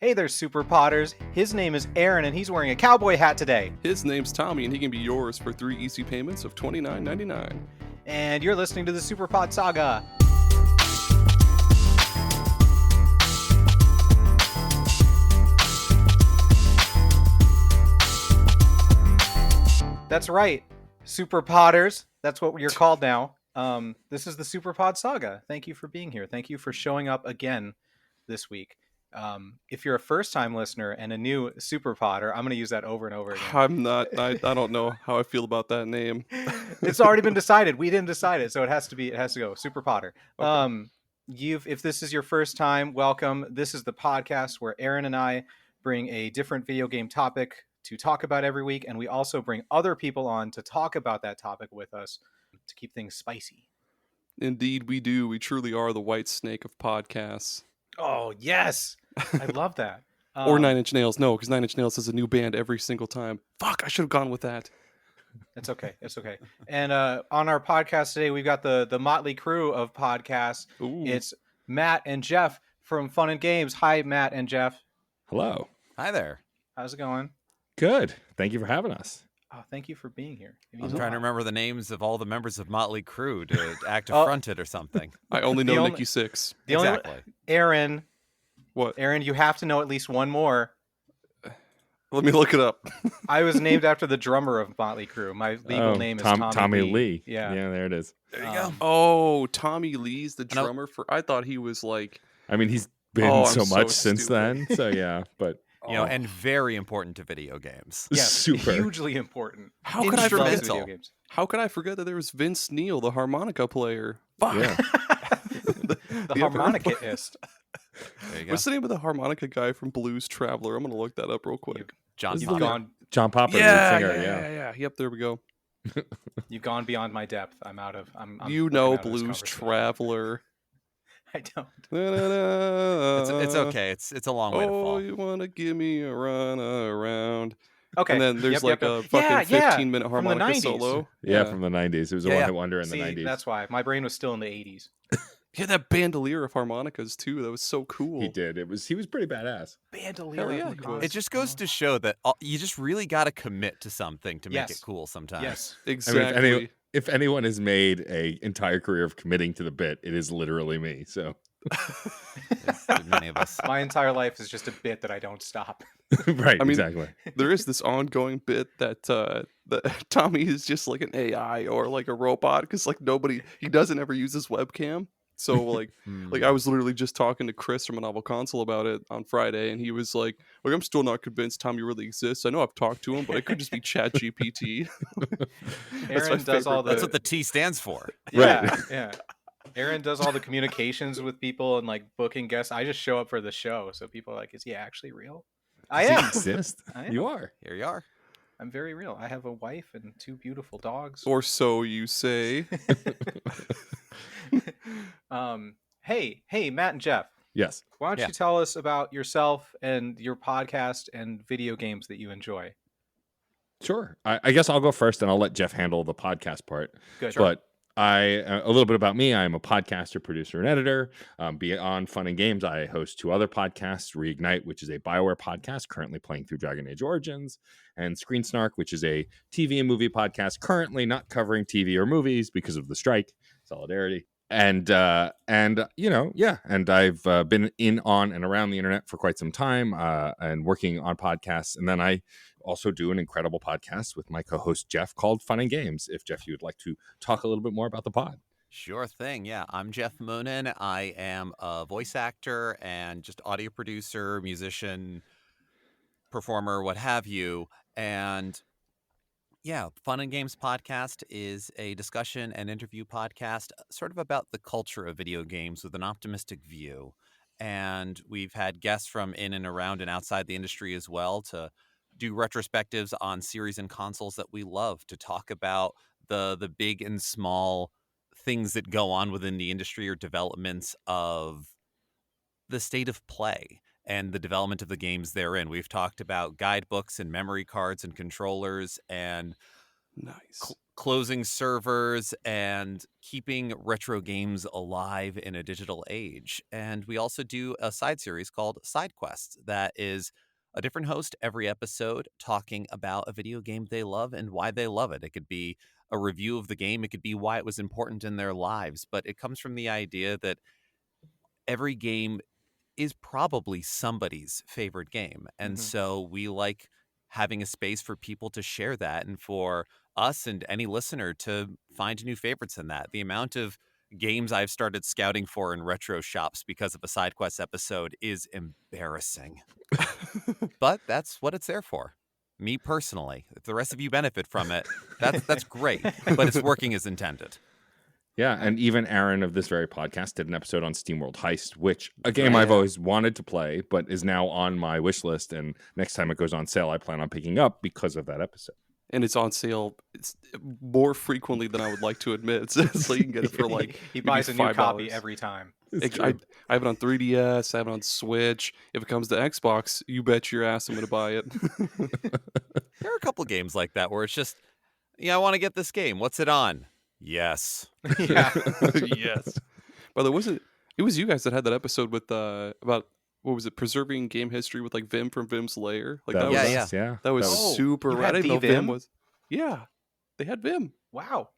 Hey there, Super Potters. His name is Aaron, and he's wearing a cowboy hat today. His name's Tommy, and he can be yours for 3 easy payments of $29.99. And you're listening to the SuperPod Saga. That's right, Super Potters. That's what you're called now. This is the SuperPod Saga. Thank you for being here. Thank you for showing up again this week. If you're a first-time listener and a new Super Potter, I'm going to use that over and over again. I don't know how I feel about that name. It's already been decided. We didn't decide it, so it has to go. Super Potter. Okay. If this is your first time, welcome. This is the podcast where Aaron and I bring a different video game topic to talk about every week, and we also bring other people on to talk about that topic with us to keep things spicy. Indeed, we do. We truly are the white snake of podcasts. Oh, yes. I love that. Or Nine Inch Nails. No, because Nine Inch Nails has a new band every single time. Fuck, I should have gone with that. It's okay. It's okay. And on our podcast today, we've got the motley crew of podcasts. Ooh. It's Matt and Geoff from Fun and Games. Hi, Matt and Geoff. Hello. Hi there. How's it going? Good. Thank you for having us. Oh, thank you for being here. I'm trying to remember the names of all the members of Motley Crue to act affronted or something. I only know Nikki Sixx. Exactly. Aaron. What? Aaron, you have to know at least one more. Let me look it up. I was named after the drummer of Motley Crue. My legal name is Tommy Lee. Yeah, there it is. There you go. Oh, Tommy Lee's the drummer for... I thought he was like... I mean, he's been so much so since then. So yeah, but... And very important to video games. Yes, super hugely important. How could I forget? Video games. How could I forget that there was Vince Neil, the harmonica player? Fuck. Yeah. the harmonicaist. There you go. What's the name of the harmonica guy from Blues Traveler? I'm gonna look that up real quick. John You've Popper. gone, John Popper, lead singer. Yeah. Yep, there we go. you've gone beyond my depth. I'm out of. I'm You looking know out of this Blues conversation. Traveler. I don't. It's okay. It's a long way to Oh, fall. you wanna give me a run around? Okay. And then there's Yep. a fucking 15-minute From the harmonica 90s. solo. Yeah, from the 90s. It was a one-hit wonder in the See, 90s. that's why my brain was still in the 80s. He had that bandolier of harmonicas too. That was so cool. He did. He was pretty badass. Bandolier. Hell yeah, oh my he God. was. It just goes to show that you just really got to commit to something to make Yes. it cool sometimes. Yes. Exactly. I mean, if anyone has made a entire career of committing to the bit, it is literally me. So There's many of us. My entire life is just a bit that I don't stop. right, I mean, exactly. There is this ongoing bit that that Tommy is just like an AI or like a robot because like he doesn't ever use his webcam. So like I was literally just talking to Chris from a Novel Console about it on Friday, and he was like I'm still not convinced Tommy really exists. I know I've talked to him, but it could just be Chat GPT. Aaron does all the. That's what the T stands for. Yeah, Right. yeah. Aaron does all the communications with people and like booking guests. I just show up for the show, so people are like, "Is he actually real?" I Does he am. exist? I am. You are. Here you are. I'm very real. I have a wife and 2 beautiful dogs. Or so you say. Hey, Matt and Geoff. Yes. Why don't Yeah. you tell us about yourself and your podcast and video games that you enjoy? Sure. I guess I'll go first, and I'll let Jeff handle the podcast part. Good. But a little bit about me. I'm a podcaster, producer, and editor. Beyond Fun and Games, I host 2 other podcasts, Reignite, which is a BioWare podcast currently playing through Dragon Age Origins, and Screen Snark, which is a TV and movie podcast currently not covering TV or movies because of the strike. Solidarity. And I've been on and around the internet for quite some time and working on podcasts. And then I also do an incredible podcast with my co-host Jeff called Fun and Games. If Jeff, you would like to talk a little bit more about the pod. Sure thing. Yeah, I'm Jeff Moonen. I am a voice actor and just audio producer, musician, performer, what have you. And yeah, Fun and Games podcast is a discussion and interview podcast sort of about the culture of video games with an optimistic view. And we've had guests from in and around and outside the industry as well to do retrospectives on series and consoles that we love, to talk about the big and small things that go on within the industry or developments of the state of play and the development of the games therein. We've talked about guidebooks and memory cards and controllers and Nice. Closing servers and keeping retro games alive in a digital age. And we also do a side series called Side Quests that is a different host every episode talking about a video game they love and why they love it. It could be a review of the game. It could be why it was important in their lives. But it comes from the idea that every game is probably somebody's favorite game. And so we like having a space for people to share that and for us and any listener to find new favorites in that. The amount of games I've started scouting for in retro shops because of a side quest episode is embarrassing. But that's what it's there for. Me personally. If the rest of you benefit from it, that's great. But it's working as intended. Yeah, and even Aaron of this very podcast did an episode on SteamWorld Heist, which a game I've always wanted to play, but is now on my wish list. And next time it goes on sale, I plan on picking up because of that episode. And it's on sale more frequently than I would like to admit. So you can get it for like he buys a new $5. copy every time. I have it on 3DS. I have it on Switch. If it comes to Xbox, you bet your ass I'm going to buy it. There are a couple games like that where it's just, I want to get this game. What's it on? Yes. Yeah. Yes. But it was you guys that had that episode with about what was it, preserving game history with like Vim from Vim's Lair. Like that was, that was super you rad. I had didn't know the Vim Vim? was. Yeah, they had Vim. Wow.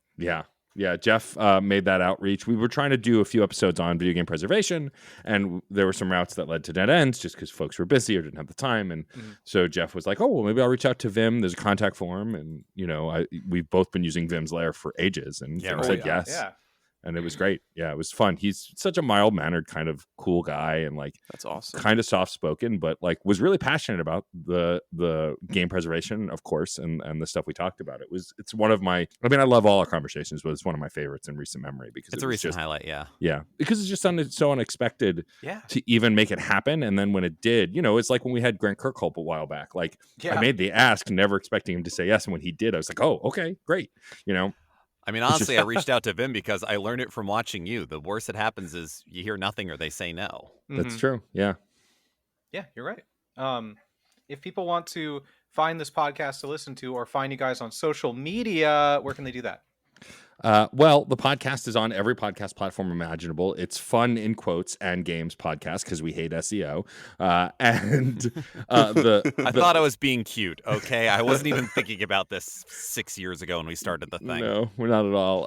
Yeah, Jeff made that outreach. We were trying to do a few episodes on video game preservation, and there were some routes that led to dead ends just because folks were busy or didn't have the time. And so Jeff was like, "Oh, well, maybe I'll reach out to Vim. There's a contact form." And we've both been using Vim's Lair for ages, and Vim said yes. Yeah. And it was great. Yeah, it was fun. He's such a mild-mannered kind of cool guy, and like That's awesome. kind of soft-spoken, but like was really passionate about the game preservation, of course, and the stuff we talked about. It's one of my. I mean, I love all our conversations, but it's one of my favorites in recent memory because It's a recent highlight. Yeah, because it's just so unexpected Yeah. to even make it happen, and then when it did, it's like when we had Grant Kirkhope a while back. Like I made the ask, never expecting him to say yes, and when he did, I was like, oh, okay, great. I mean, honestly, I reached out to Vim because I learned it from watching you. The worst that happens is you hear nothing or they say no. That's true. Yeah. Yeah, you're right. If people want to find this podcast to listen to or find you guys on social media, where can they do that? Well, the podcast is on every podcast platform imaginable. It's fun in quotes and games podcast because we hate SEO. I thought I was being cute. Okay, I wasn't even thinking about this 6 years ago when we started the thing. No, we're not at all.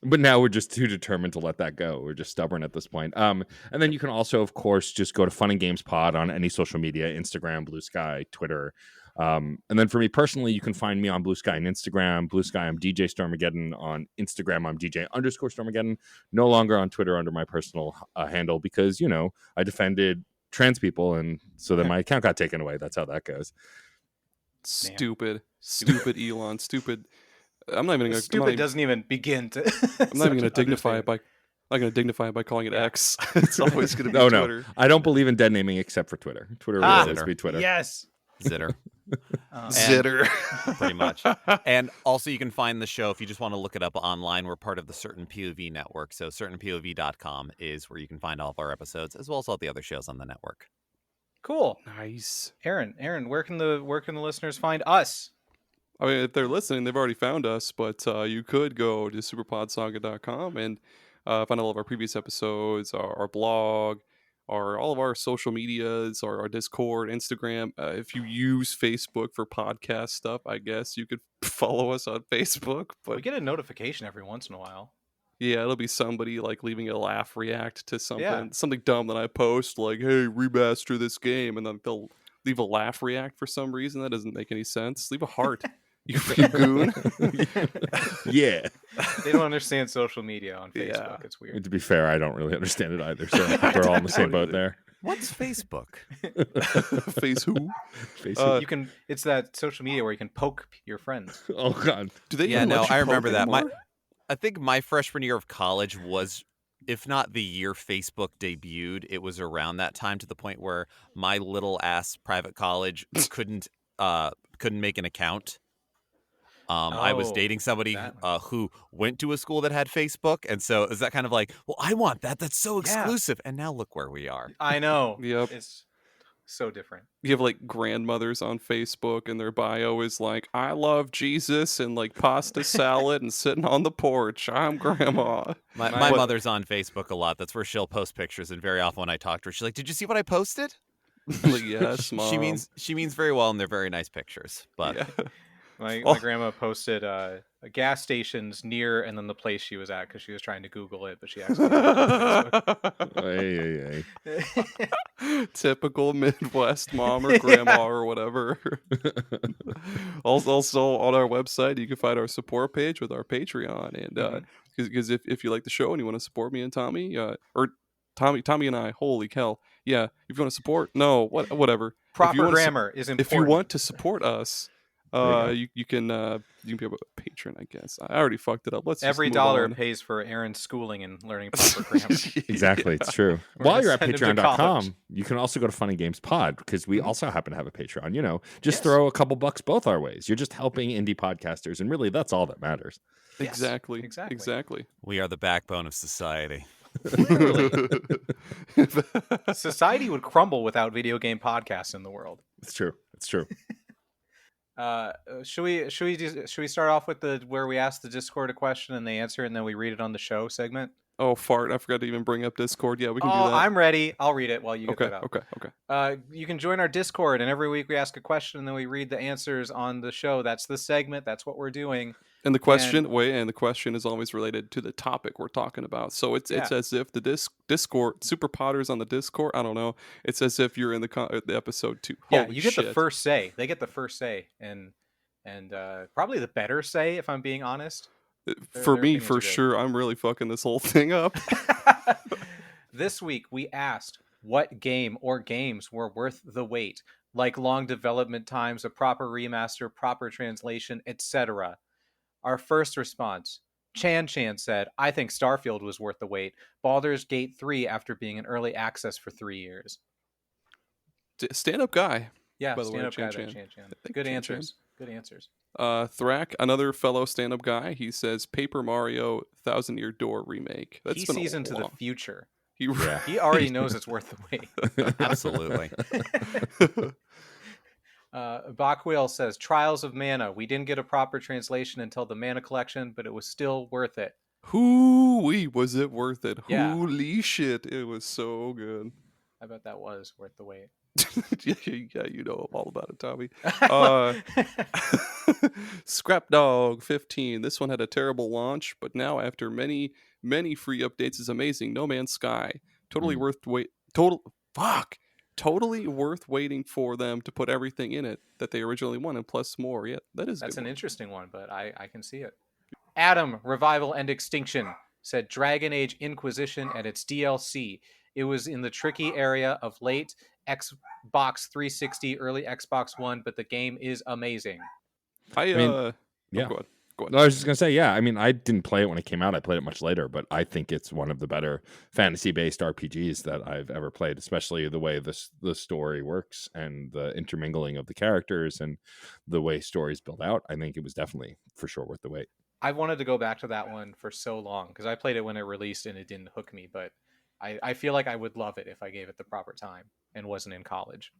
But now we're just too determined to let that go. We're just stubborn at this point. And then you can also, of course, just go to Fun and Games Pod on any social media: Instagram, Blue Sky, Twitter. And then for me personally, you can find me on Blue Sky and Instagram. Blue Sky, I'm DJ Stormageddon. On Instagram, I'm DJ_Stormageddon. No longer on Twitter under my personal handle because, I defended trans people, and so then my account got taken away. That's how that goes. Stupid Elon. Stupid. I'm not even going to. Stupid doesn't even begin to. I'm not even going to dignify it by. I'm going to dignify it by calling it X. It's always going to be Twitter. No. I don't believe in dead naming except for Twitter. Twitter will always be Twitter. Yes. Zitter. Zitter. Pretty much. And also you can find the show if you just want to look it up online. We're part of the Certain POV network. So certainpov.com is where you can find all of our episodes as well as all the other shows on the network. Cool. Nice. Aaron, where can the listeners find us? I mean, if they're listening, they've already found us, but you could go to superpodsaga.com and find all of our previous episodes, our blog, all of our social medias, our Discord, Instagram. If you use Facebook for podcast stuff, I guess you could follow us on Facebook. But we get a notification every once in a while. Yeah, it'll be somebody like leaving a laugh react to something dumb that I post, like, "Hey, remaster this game," and then they'll leave a laugh react for some reason. That doesn't make any sense. Leave a heart. You goon. Yeah. They don't understand social media on Facebook. Yeah. It's weird. To be fair, I don't really understand it either. So I think we're all in the same boat there. What's Facebook? Face who? It's that social media where you can poke your friends. Oh God. Do they? Yeah, even no, let you I poke remember that. anymore? I think my freshman year of college was, if not the year Facebook debuted, it was around that time, to the point where my little ass private college couldn't make an account. I was dating somebody who went to a school that had Facebook, and so is that kind of like, well, I want that. That's so exclusive. And now look where we are. I know. Yep. So different. You have like grandmothers on Facebook and their bio is like, I love Jesus and like pasta salad and sitting on the porch. I'm grandma. My What- mother's on Facebook a lot. That's where she'll post pictures, and very often when I talk to her, she's like, "Did you see what I posted?" Like, yes, mom. She means very well, and they're very nice pictures. But Yeah. My Oh. grandma posted gas stations near and then the place she was at because she was trying to Google it, but she accidentally Hey. Typical Midwest mom or grandma or whatever. Also on our website, you can find our support page with our Patreon, and because if you like the show and you want to support me and Tommy, or Tommy and I, holy cow, yeah, if you want to support, whatever. Proper grammar is important. If you want to support us, There you can be a patron, I guess. I already fucked it up. Let's Every just move dollar on. pays for Aaron's schooling and learning proper grammar. Exactly, it's true. We're While gonna you're at send him to college. patreon.com, you can also go to Fun and Games Pod because we also happen to have a Patreon. You know, just Yes. throw a couple bucks both our ways. You're just helping indie podcasters, and really, that's all that matters. Yes, Exactly. exactly. we are the backbone of society. Literally. Society would crumble without video game podcasts in the world. It's true. It's true. Should we start off with where we ask the Discord a question and they answer it and then we read it on the show segment? Oh, fart. I forgot to even bring up Discord. Yeah, we can do that. I'm ready. I'll read it while you get Okay, that up. okay. You can join our Discord, and every week we ask a question and then we read the answers on the show. That's the segment. That's what we're doing. And the question is always related to the topic we're talking about. So it's as if the Discord, Super Potters on the Discord, I don't know. It's as if you're in the episode too. Yeah, Holy you get the shit. first say. They get the first say, and probably the better say, if I'm being honest. For their me, opinions for are good. sure, I'm really fucking this whole thing up. This week we asked what game or games were worth the wait, like long development times, a proper remaster, proper translation, etc. Our first response, Chan said, I think Starfield was worth the wait. Baldur's Gate 3 after being in early access for 3 years. Stand-up guy. Yeah, by the way, stand-up guy, Chan. Chan. Thank you, Good Chan. answers. Good answers. Thrack, another fellow stand-up guy, he says Paper Mario Thousand Year Door remake. That's He been sees a into the long- future. He He already knows it's worth the wait. Absolutely. Bachwheel says, Trials of Mana. We didn't get a proper translation until the Mana Collection, but it was still worth it. Hoo-wee, was it worth it? Yeah. Holy shit, it was so good. I bet that was worth the wait. Yeah, you know all about it, Tommy. Scrap Dog 15. This one had a terrible launch, but now after many free updates is amazing. No Man's Sky. Totally worth waiting for them to put everything in it that they originally wanted, plus more. Yeah, that's an good one. interesting one, but I can see it. Adam, Revival and Extinction, said Dragon Age Inquisition and its DLC. It was in the tricky area of late Xbox 360, early Xbox One, but the game is amazing. Yeah. Go ahead. No, I was just gonna say, yeah. I mean, I didn't play it when it came out. I played it much later, but I think it's one of the better fantasy-based RPGs that I've ever played. Especially the way the story works and the intermingling of the characters and the way stories build out. I think it was definitely for sure worth the wait. I wanted to go back to that one for so long because I played it when it released and it didn't hook me, but I feel like I would love it if I gave it the proper time and wasn't in college.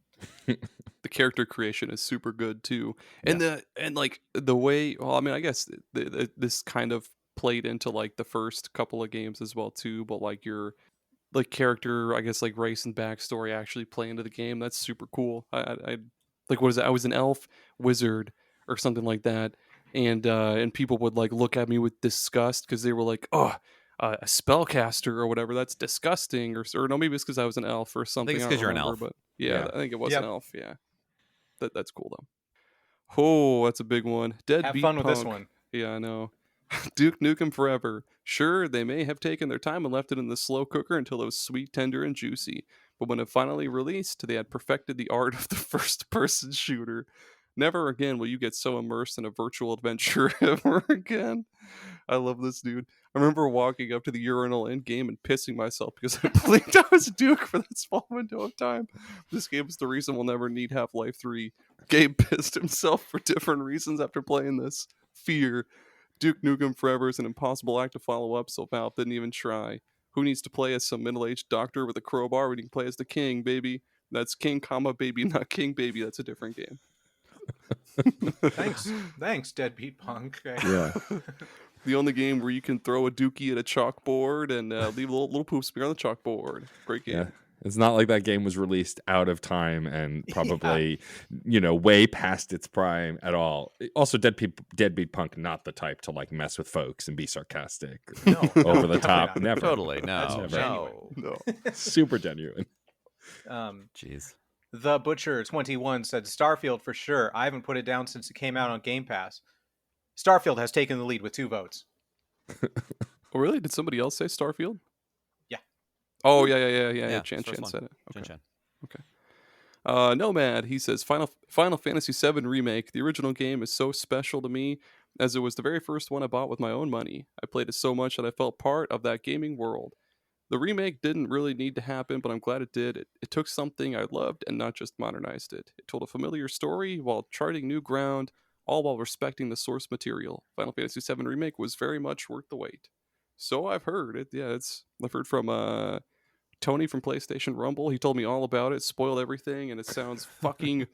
The character creation is super good too, and the way. Well, I mean, I guess this kind of played into like the first couple of games as well too. But like your like character, I guess like race and backstory actually play into the game. That's super cool. I like what is it? I was an elf wizard or something like that, and people would like look at me with disgust because they were like, oh. A spellcaster or whatever, that's disgusting, or no, maybe it's because I was an elf or something. I think it's because you're an elf. But yeah, I think it was Yep. an elf. Yeah, that's cool though. Oh, that's a big one. Dead Have Beat fun with this Punk. one. Yeah, I know. Duke Nukem Forever. Sure, they may have taken their time and left it in the slow cooker until it was sweet, tender, and juicy. But when it finally released, they had perfected the art of the first-person shooter. Never again will you get so immersed in a virtual adventure ever again. I love this dude. I remember walking up to the urinal in game and pissing myself because I believed I was Duke for that small window of time. This game is the reason we'll never need Half-Life 3. Gabe pissed himself for different reasons after playing this. Fear. Duke Nukem Forever is an impossible act to follow up, so Valve didn't even try. Who needs to play as some middle-aged doctor with a crowbar when you can play as the king, baby? That's King, baby, not King, baby. That's a different game. Thanks, Deadbeat Punk. Yeah. The only game where you can throw a dookie at a chalkboard and leave a little poop smear on the chalkboard. Great game. Yeah. It's not like that game was released out of time and probably, way past its prime at all. Also, Deadbeat Punk, not the type to like mess with folks and be sarcastic, over the top. not. Never. Totally, That's no, genuine. No. Super genuine. Jeez. The Butcher 21 said Starfield for sure. I haven't put it down since it came out on Game Pass. Starfield has taken the lead with 2 votes. Oh, really? Did somebody else say Starfield? Yeah. Oh, yeah. Chan first one. said it. Okay. Chan. Nomad, he says, Final Fantasy VII Remake. The original game is so special to me as it was the very first one I bought with my own money. I played it so much that I felt part of that gaming world. The remake didn't really need to happen, but I'm glad it did. It took something I loved and not just modernized it. It told a familiar story while charting new ground, all while respecting the source material. Final Fantasy VII Remake was very much worth the wait. So I've heard it. Yeah, I've heard from Tony from PlayStation Rumble. He told me all about it, spoiled everything, and it sounds fucking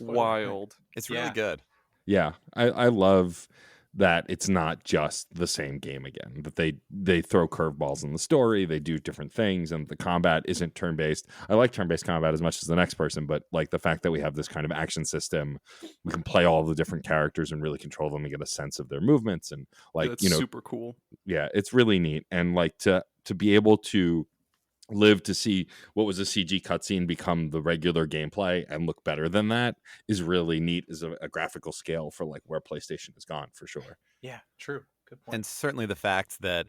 wild. It's really good. Yeah, I love that it's not just the same game again, that they throw curveballs in the story, they do different things, and the combat isn't turn-based. I like turn-based combat as much as the next person, but like the fact that we have this kind of action system, we can play all the different characters and really control them and get a sense of their movements, and like, That's super cool. Yeah, it's really neat. And like to be able to live to see what was a CG cutscene become the regular gameplay and look better than that is really neat as a graphical scale for like where PlayStation has gone, for sure. Yeah, true. Good point. And certainly the fact that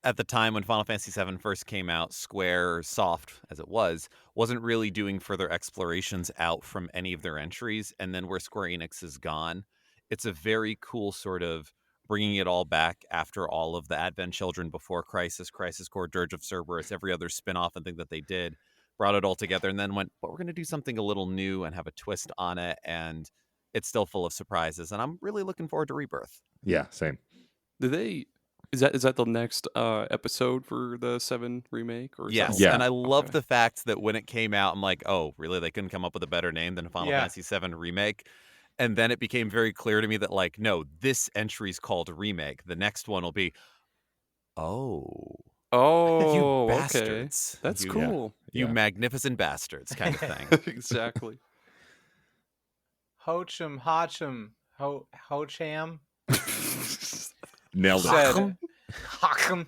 at the time when Final Fantasy VII first came out, Square Soft, as it wasn't really doing further explorations out from any of their entries. And then where Square Enix is gone, it's a very cool sort of bringing it all back after all of the Advent Children, Before Crisis, Crisis Core, Dirge of Cerberus, every other spin-off and thing that they did, brought it all together and then went, but we're going to do something a little new and have a twist on it. And it's still full of surprises. And I'm really looking forward to Rebirth. Yeah, same. Is that the next episode for the 7 remake? Or yes, Yeah. and I love the fact that when it came out, I'm like, oh, really? They couldn't come up with a better name than Final Fantasy VII Remake? And then it became very clear to me that, like, no, this entry's called Remake. The next one will be, oh, you bastards. Okay. That's cool. You magnificent bastards kind of thing. Exactly. Hocham, Hocham. Nailed it. Hocham.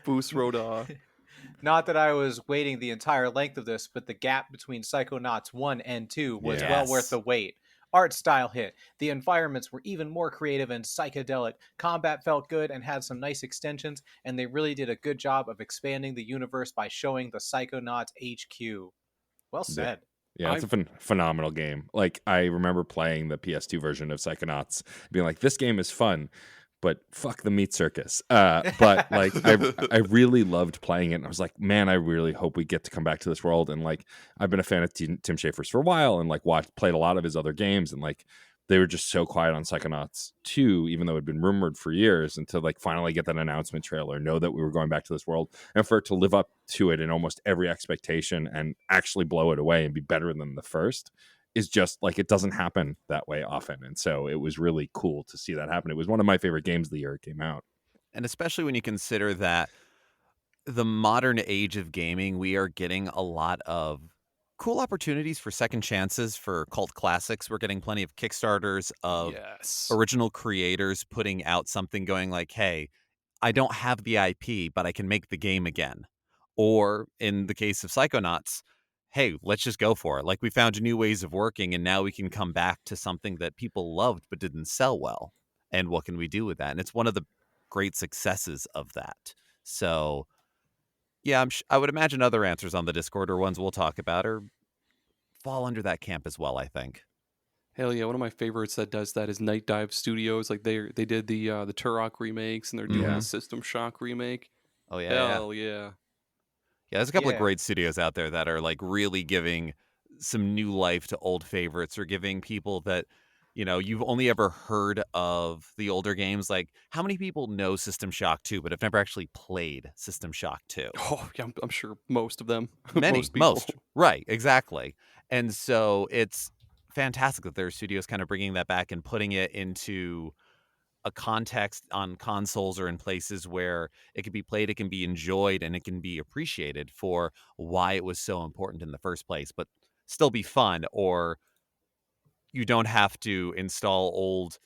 Boost Roda. Not that I was waiting the entire length of this, but the gap between Psychonauts 1 and 2 was well worth the wait. Art style hit. The environments were even more creative and psychedelic. Combat felt good and had some nice extensions, and they really did a good job of expanding the universe by showing the Psychonauts HQ. Well said. Yeah, it's a phenomenal game. Like, I remember playing the PS2 version of Psychonauts, being like, this game is fun, but fuck the meat circus. But like, I really loved playing it, and I was like, man, I really hope we get to come back to this world. And like, I've been a fan of Tim Schafer's for a while, and like played a lot of his other games, and like, they were just so quiet on Psychonauts 2, even though it had been rumored for years, and to like finally get that announcement trailer, know that we were going back to this world, and for it to live up to it in almost every expectation and actually blow it away and be better than the first is just like, it doesn't happen that way often. And so it was really cool to see that happen. It was one of my favorite games the year it came out. And especially when you consider that the modern age of gaming, we are getting a lot of cool opportunities for second chances for cult classics. We're getting plenty of Kickstarters of original creators putting out something going like, hey, I don't have the IP, but I can make the game again. Or in the case of Psychonauts, hey, let's just go for it. Like, we found new ways of working, and now we can come back to something that people loved but didn't sell well. And what can we do with that? And it's one of the great successes of that. So yeah, I would imagine other answers on the Discord or ones we'll talk about or fall under that camp as well, I think. Hell yeah, one of my favorites that does that is Night Dive Studios. Like they did the Turok remakes, and they're doing the System Shock remake. Oh yeah. Hell yeah. Yeah, there's a couple of great studios out there that are like really giving some new life to old favorites, or giving people that you've only ever heard of the older games. Like, how many people know System Shock 2 but have never actually played System Shock 2? Oh, yeah, I'm sure most of them, Many, most people. most. Right, exactly. And so it's fantastic that there are studios kind of bringing that back and putting it into a context on consoles or in places where it can be played, it can be enjoyed, and it can be appreciated for why it was so important in the first place, but still be fun, or you don't have to install old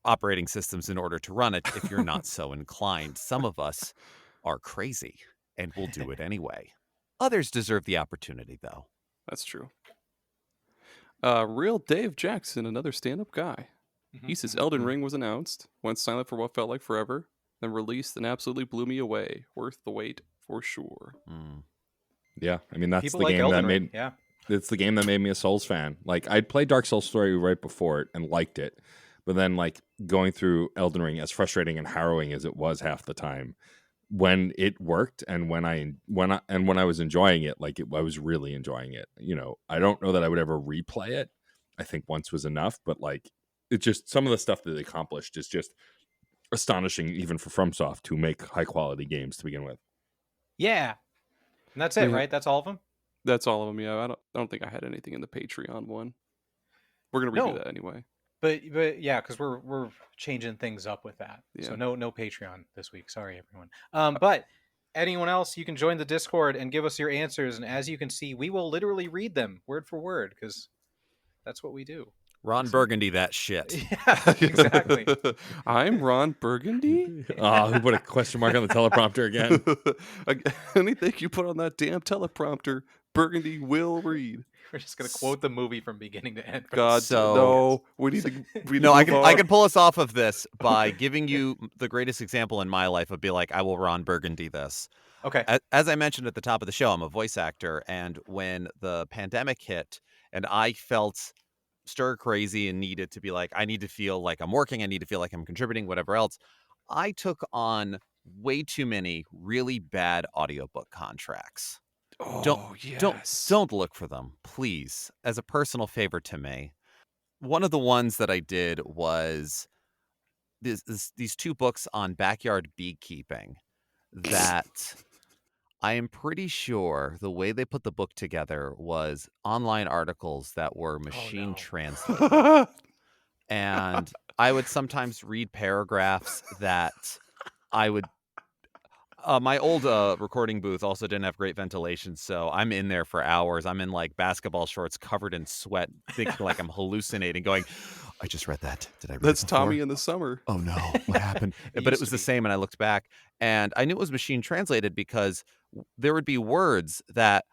operating systems in order to run it if you're not so inclined. Some of us are crazy and will do it anyway. Others deserve the opportunity, though. That's true. Real Dave Jackson, another stand-up guy. He says Elden Ring was announced, went silent for what felt like forever, then released and absolutely blew me away. Worth the wait for sure. Yeah, I mean that's People the like game Elden that Ring. made. Yeah. It's the game that made me a Souls fan. Like I'd played Dark Souls 3 right before it and liked it, but then like going through Elden Ring, as frustrating and harrowing as it was half the time, when it worked and when I was enjoying it, I was really enjoying it. I don't know that I would ever replay it. I think once was enough, but like it just some of the stuff that they accomplished is just astonishing, even for FromSoft to make high quality games to begin with. Yeah. And that's it, Yeah. right? That's all of them? That's all of them. Yeah, I don't think I had anything in the Patreon one. We're gonna redo that anyway. But yeah, because we're changing things up with that. Yeah. So no Patreon this week. Sorry, everyone. But anyone else, you can join the Discord and give us your answers. And as you can see, we will literally read them word for word because that's what we do. Ron Burgundy, that shit. Yeah, exactly. I'm Ron Burgundy. Who put a question mark on the teleprompter again? Anything you put on that damn teleprompter, Burgundy will read. We're just gonna quote the movie from beginning to end. God, So- no. We need to. No, I can pull us off of this by giving you the greatest example in my life of be like, I will Ron Burgundy this. Okay. As I mentioned at the top of the show, I'm a voice actor, and when the pandemic hit and I felt stir crazy and needed to be like, I need to feel like I'm working, I need to feel like I'm contributing, whatever else, I took on way too many really bad audiobook contracts. Don't look for them, please, as a personal favor to me. One of the ones that I did was these two books on backyard beekeeping that I am pretty sure the way they put the book together was online articles that were machine translated. And I would sometimes read paragraphs that I would... my old recording booth also didn't have great ventilation, so I'm in there for hours. I'm in like basketball shorts covered in sweat, thinking like I'm hallucinating, going, I just read that. Did I read That's it before? Tommy in the summer. Oh no, what happened? But it was the same, and I looked back, and I knew it was machine translated because there would be words that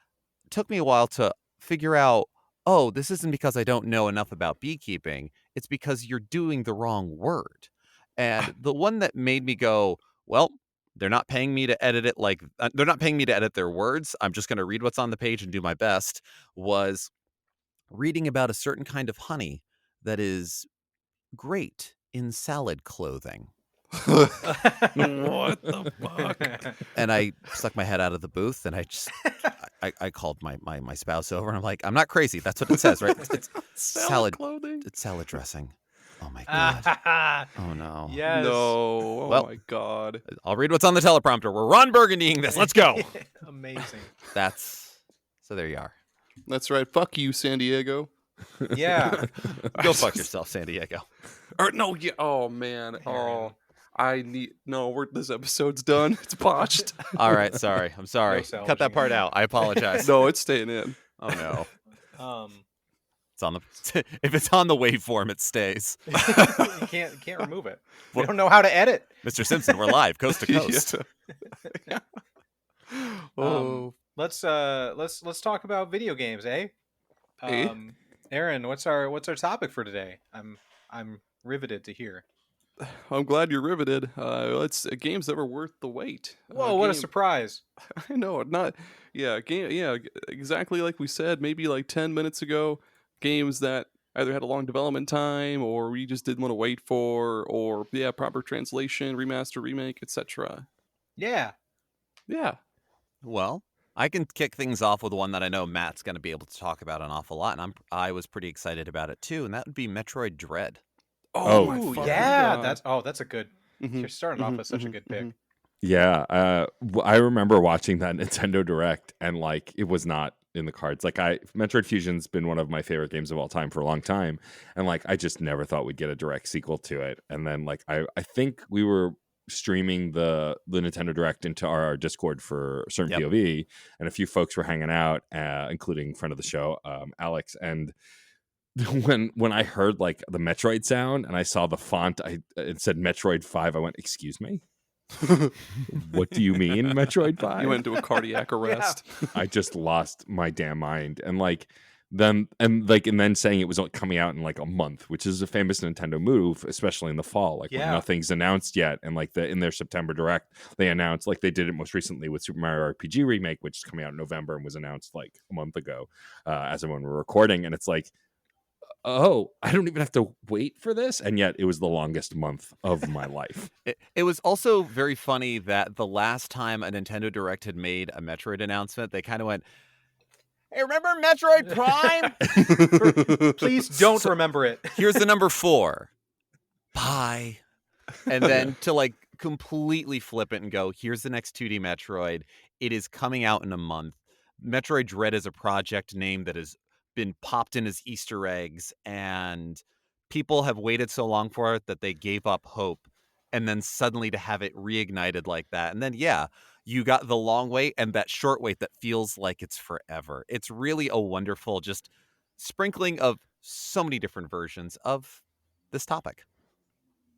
took me a while to figure out, oh, this isn't because I don't know enough about beekeeping. It's because you're doing the wrong word. And the one that made me go, well, they're not paying me to edit it they're not paying me to edit their words. I'm just going to read what's on the page and do my best, was reading about a certain kind of honey that is great in salad clothing. What the fuck? And I stuck my head out of the booth and I called my spouse over and I'm like, I'm not crazy. That's what it says, right? It's salad clothing. It's salad dressing. Oh my God. Oh no. Yes. No. Oh Well- my God. I'll read what's on the teleprompter. We're Ron Burgundying this. Let's go. Amazing. So there you are. That's right. Fuck you, San Diego. Yeah. Go fuck yourself, San Diego. Or no, yeah. Oh man. Oh, this episode's done. It's botched. All right, sorry. I'm sorry. No Cut that salvaging. part out. I apologize. No, it's staying in. Oh no. Um, It's on the if it's on the waveform, it stays. you can't remove it. We don't know how to edit. Mr. Simpson, we're live, coast to coast. Yeah. Oh, Let's talk about video games, eh? Eh? Aaron, what's our topic for today? I'm riveted to hear. I'm glad you're riveted. It's games that were worth the wait. Whoa, what a Game- surprise! I know, game. Yeah, exactly like we said. Maybe like 10 minutes ago. Games that either had a long development time, or we just didn't want to wait for, or proper translation, remaster, remake, etc. Yeah. Yeah. Well, I can kick things off with one that I know Matt's going to be able to talk about an awful lot, and I was pretty excited about it too, and that would be Metroid Dread. Oh my Ooh, fucking yeah, God. that's a good. You're starting off with such a good pick. Yeah, I remember watching that Nintendo Direct, and like it was not in the cards. Like Metroid Fusion's been one of my favorite games of all time for a long time, and like I just never thought we'd get a direct sequel to it. And then like I think we were streaming the Nintendo Direct into our Discord for certain Yep. POV, and a few folks were hanging out, including friend of the show, Alex. And when I heard like the Metroid sound and I saw the font, it said Metroid 5. I went, "Excuse me, what do you mean Metroid 5?" You went into a cardiac arrest. I just lost my damn mind. And like then saying it was coming out in like a month, which is a famous Nintendo move, especially in the fall, like when nothing's announced yet. And like in their September Direct, they announced, like they did it most recently with Super Mario RPG Remake, which is coming out in November and was announced like a month ago, as of when we're recording. And it's like, oh, I don't even have to wait for this. And yet it was the longest month of my life. It was also very funny that the last time a Nintendo Direct had made a Metroid announcement, they kind of went, "Hey, remember Metroid Prime? Please don't remember it. Here's the number 4. Bye." And then to like completely flip it and go, "Here's the next 2D Metroid. It is coming out in a month. Metroid Dread is a project name that has been popped in as Easter eggs, and people have waited so long for it that they gave up hope. And then suddenly to have it reignited like that. And then, you got the long wait and that short wait that feels like it's forever. It's really a wonderful just sprinkling of so many different versions of this topic.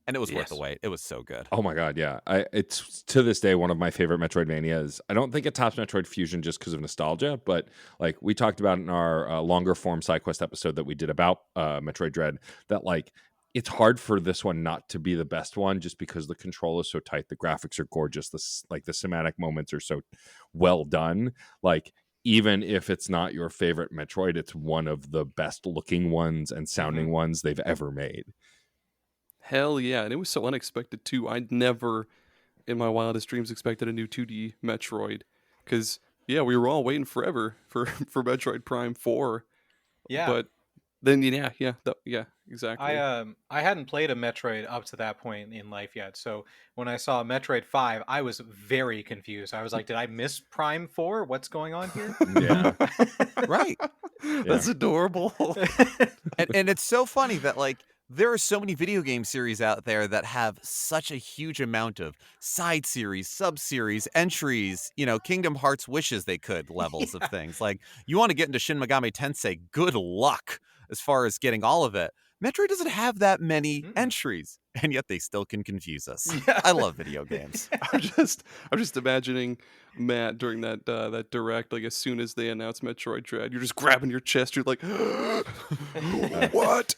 And it was worth the wait. It was so good. Oh my God, yeah. It's to this day one of my favorite Metroidvanias. I don't think it tops Metroid Fusion just because of nostalgia, but like we talked about in our longer form side quest episode that we did about Metroid Dread, that like it's hard for this one not to be the best one just because the control is so tight, the graphics are gorgeous, the cinematic moments are so well done. Like even if it's not your favorite Metroid, it's one of the best looking ones and sounding ones they've ever made. Hell yeah, and it was so unexpected too. I'd never in my wildest dreams expected a new 2D Metroid, because we were all waiting forever for Metroid Prime 4. Yeah, but then exactly. I hadn't played a Metroid up to that point in life yet, so when I saw Metroid 5, I was very confused. I was like, did I miss Prime 4? What's going on here? Yeah. Right. That's adorable. And it's so funny that like there are so many video game series out there that have such a huge amount of side series, sub-series, entries, Kingdom Hearts wishes they could levels of things. Like, you want to get into Shin Megami Tensei, good luck as far as getting all of it. Metroid doesn't have that many entries, and yet they still can confuse us. Yeah. I love video games. I'm just imagining Matt during that direct, like as soon as they announce Metroid Dread, you're just grabbing your chest, you're like, what?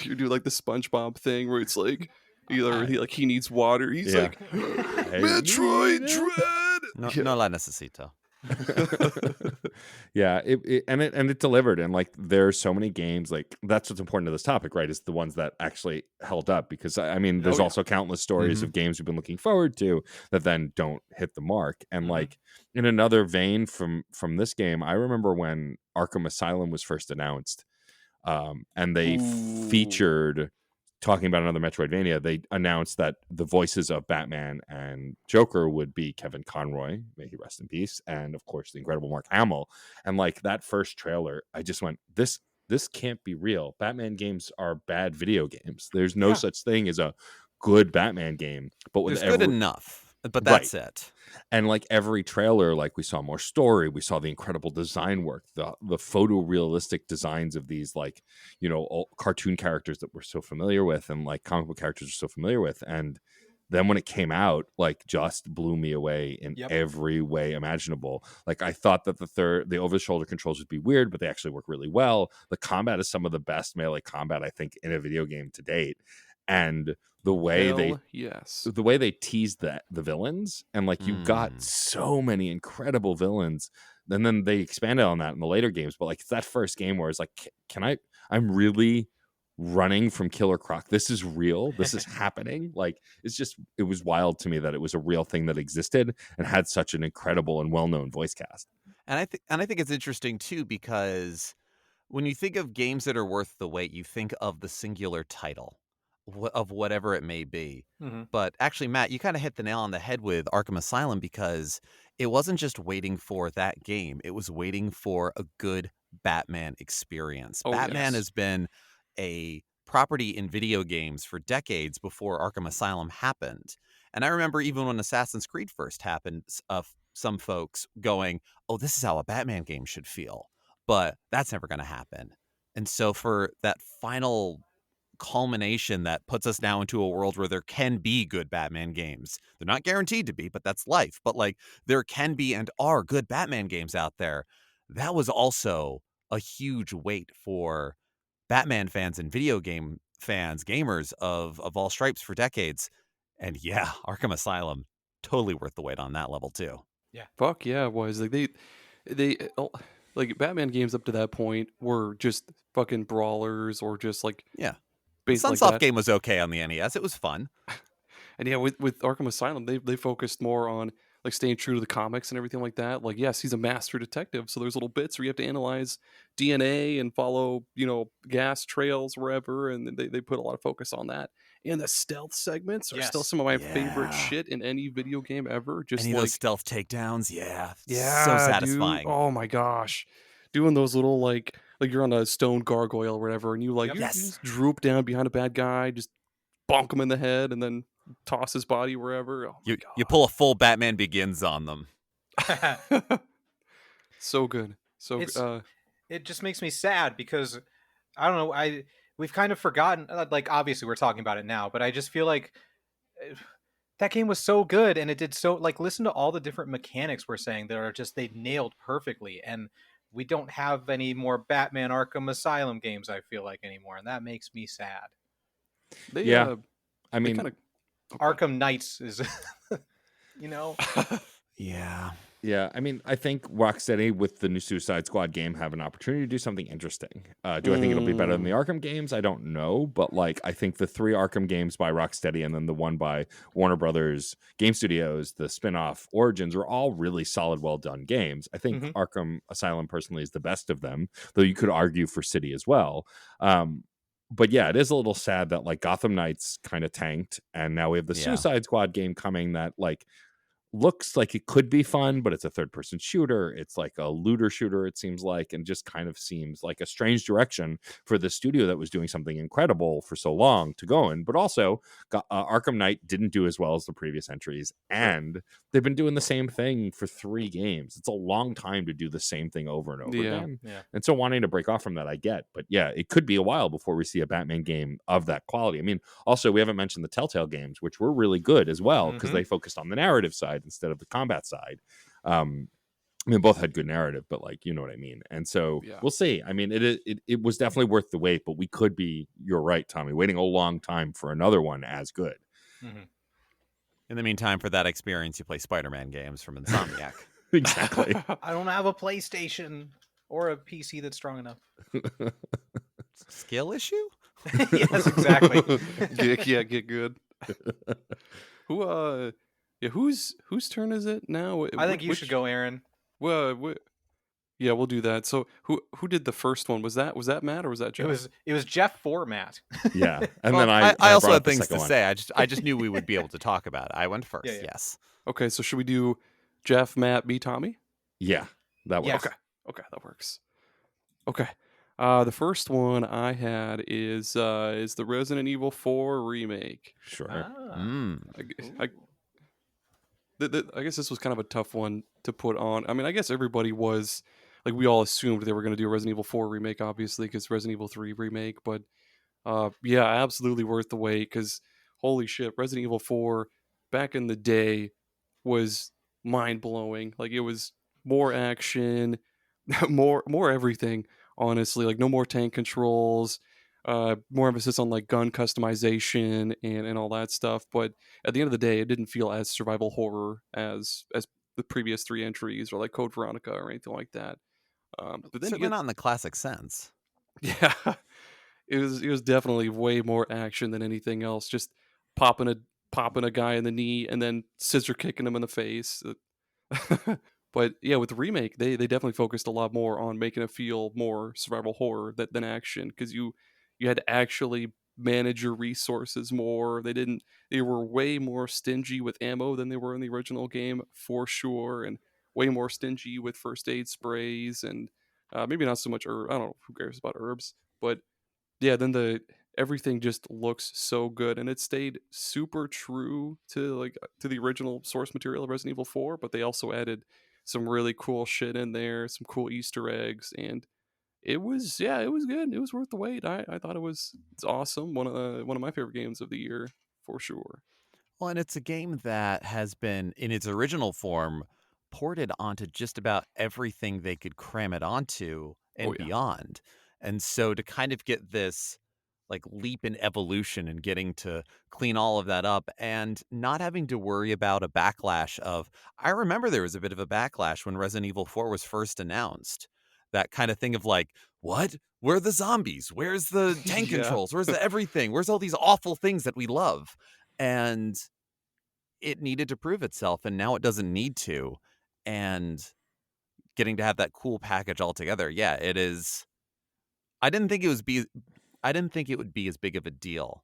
You do like the SpongeBob thing where it's like he needs water. He's like, Metroid Dread. No la necesito. Yeah, it delivered, and like there's so many games, like that's what's important to this topic, right? Is the ones that actually held up, because I mean there's also countless stories of games we've been looking forward to that then don't hit the mark. And like in another vein from this game, I remember when Arkham Asylum was first announced, and they featured, talking about another Metroidvania, they announced that the voices of Batman and Joker would be Kevin Conroy, may he rest in peace, and of course the incredible Mark Hamill. And like that first trailer, I just went, this can't be real. Batman games are bad video games. There's no such thing as a good Batman game. But with good enough, but that's it. And like every trailer, like we saw more story, we saw the incredible design work, the photorealistic designs of these like, cartoon characters that we're so familiar with, and like comic book characters are so familiar with. And then when it came out, like just blew me away in every way imaginable. Like I thought that the over-the-shoulder controls would be weird, but they actually work really well. The combat is some of the best melee combat, I think, in a video game to date. And the way they teased the villains, and like you got so many incredible villains, and then they expanded on that in the later games. But like it's that first game where it's like, I'm really running from Killer Croc. This is real. This is happening. Like it was wild to me that it was a real thing that existed and had such an incredible and well-known voice cast. And I think it's interesting too because when you think of games that are worth the wait, you think of the singular title of whatever it may be. Hmm. But actually, Matt, you kind of hit the nail on the head with Arkham Asylum because it wasn't just waiting for that game, it was waiting for a good Batman experience. Oh Batman yes. has been a property in video games for decades before Arkham Asylum happened. And I remember even when Assassin's Creed first happened, some folks going, "Oh, this is how a Batman game should feel." But that's never going to happen. And so for that final culmination that puts us now into a world where there can be good Batman games. They're not guaranteed to be, but that's life. But like there can be and are good Batman games out there. That was also a huge weight for Batman fans and video game fans, gamers of all stripes for decades. And yeah, Arkham Asylum, totally worth the wait on that level too. Fuck yeah, it was like they like Batman games up to that point were just fucking brawlers or just like Yeah. The based like Sunsoft that. game was okay on the NES. It was fun. And yeah, with Arkham Asylum, they focused more on like staying true to the comics and everything like that. Like, yes, he's a master detective, so there's little bits where you have to analyze DNA and follow, gas trails wherever, and they put a lot of focus on that. And the stealth segments are still Yes. some of my favorite Yeah. shit in any video game ever. Just Any of those like, stealth takedowns? Yeah. So yeah, dude. satisfying. Oh my gosh. Doing those little like you're on a stone gargoyle or whatever, and you like Yep. you Yes. just droop down behind a bad guy, just bonk him in the head, and then toss his body wherever. Oh my You pull a full Batman Begins on them. god. So good. So It's it just makes me sad because I don't know, we've kind of forgotten, like obviously we're talking about it now, but I just feel like that game was so good and it did so, like, listen to all the different mechanics we're saying that are just they nailed perfectly, and we don't have any more Batman Arkham Asylum games, I feel like, anymore, and that makes me sad. they Yeah. I they mean, kind of Arkham Knights is you know. Yeah. yeah, I mean, I think Rocksteady with the new Suicide Squad game have an opportunity to do something interesting. Do I think it'll be better than the Arkham games? I don't know, but like I think the 3 Arkham games by Rocksteady and then the one by Warner Brothers Game Studios, the spin-off Origins, are all really solid, well done games. I think Mhm. Arkham Asylum personally is the best of them, though you could argue for City as well. But yeah, it is a little sad that like Gotham Knights kind of tanked, and now we have the Yeah. Suicide Squad game coming that like looks like it could be fun, but it's a third person shooter. It's like a looter shooter, it seems like, and just kind of seems like a strange direction for the studio that was doing something incredible for so long to go in. But also, Arkham Knight didn't do as well as the previous entries, and they've been doing the same thing for 3 games. It's a long time to do the same thing over and over Yeah. again. Yeah. And so wanting to break off from that, I get. But yeah, it could be a while before we see a Batman game of that quality. I mean, also, we haven't mentioned the Telltale games, which were really good as well, because Mhm. they focused on the narrative side instead of the combat side. I mean, both had good narrative, but like, you know what I mean. And so Yeah. we'll see. I mean, it was definitely worth the wait, but we could be, you're right, Tommy, waiting a long time for another one as good. Mhm. In the meantime, for that experience, you play Spider-Man games from Insomniac. Exactly. I don't have a PlayStation or a PC that's strong enough. Skill issue? Yes, exactly. Get good. Whose turn is it now? I think you should go, Aaron. Well, yeah, we'll do that. So who did the first one? Was that Matt or was that Jeff? It was Jeff for Matt. Yeah. And Well, then I also brought had up the things second to one. say. I just knew we would be able to talk about it. I went first. Yeah. Yes. Okay, so should we do Jeff, Matt, me, Tommy? Yeah. That was Yes. Okay, that works. Okay. The first one I had is the Resident Evil 4 remake. sure. Mm. I guess this was kind of a tough one to put on. I mean, I guess everybody was like, we all assumed they were going to do a Resident Evil 4 remake, obviously, because Resident Evil 3 remake. But yeah, absolutely worth the wait, because holy shit, Resident Evil 4 back in the day was mind blowing. Like, it was more action, more everything. Honestly, like no more tank controls. More emphasis on like gun customization and all that stuff. But at the end of the day, it didn't feel as survival horror as the previous 3 entries or like Code Veronica or anything like that. But then you Certainly get, not in the classic sense. yeah, it was definitely way more action than anything else. Just popping a guy in the knee and then scissor kicking him in the face. But But yeah, with the remake, they definitely focused a lot more on making it feel more survival horror than action, because you had to actually manage your resources more. They were way more stingy with ammo than they were in the original game for sure, and way more stingy with first aid sprays, and maybe not so much I don't know, who cares about herbs, but yeah, then everything just looks so good, and it stayed super true to the original source material of Resident Evil 4, but they also added some really cool shit in there, some cool Easter eggs, and it was good. It was worth the wait. I thought it's awesome. One of my favorite games of the year for sure. Well, and it's a game that has been, in its original form, ported onto just about everything they could cram it onto Oh and yeah. beyond. And so to kind of get this like leap in evolution and getting to clean all of that up and not having to worry about a backlash of, I remember there was a bit of a backlash when Resident Evil 4 was first announced. That kind of thing of like, what? Where are the zombies? Where's the tank Yeah. controls? Where's the everything? Where's all these awful things that we love? And it needed to prove itself, and now it doesn't need to. And getting to have that cool package all together, yeah, it is. I didn't think it was be. I didn't think it would be as big of a deal,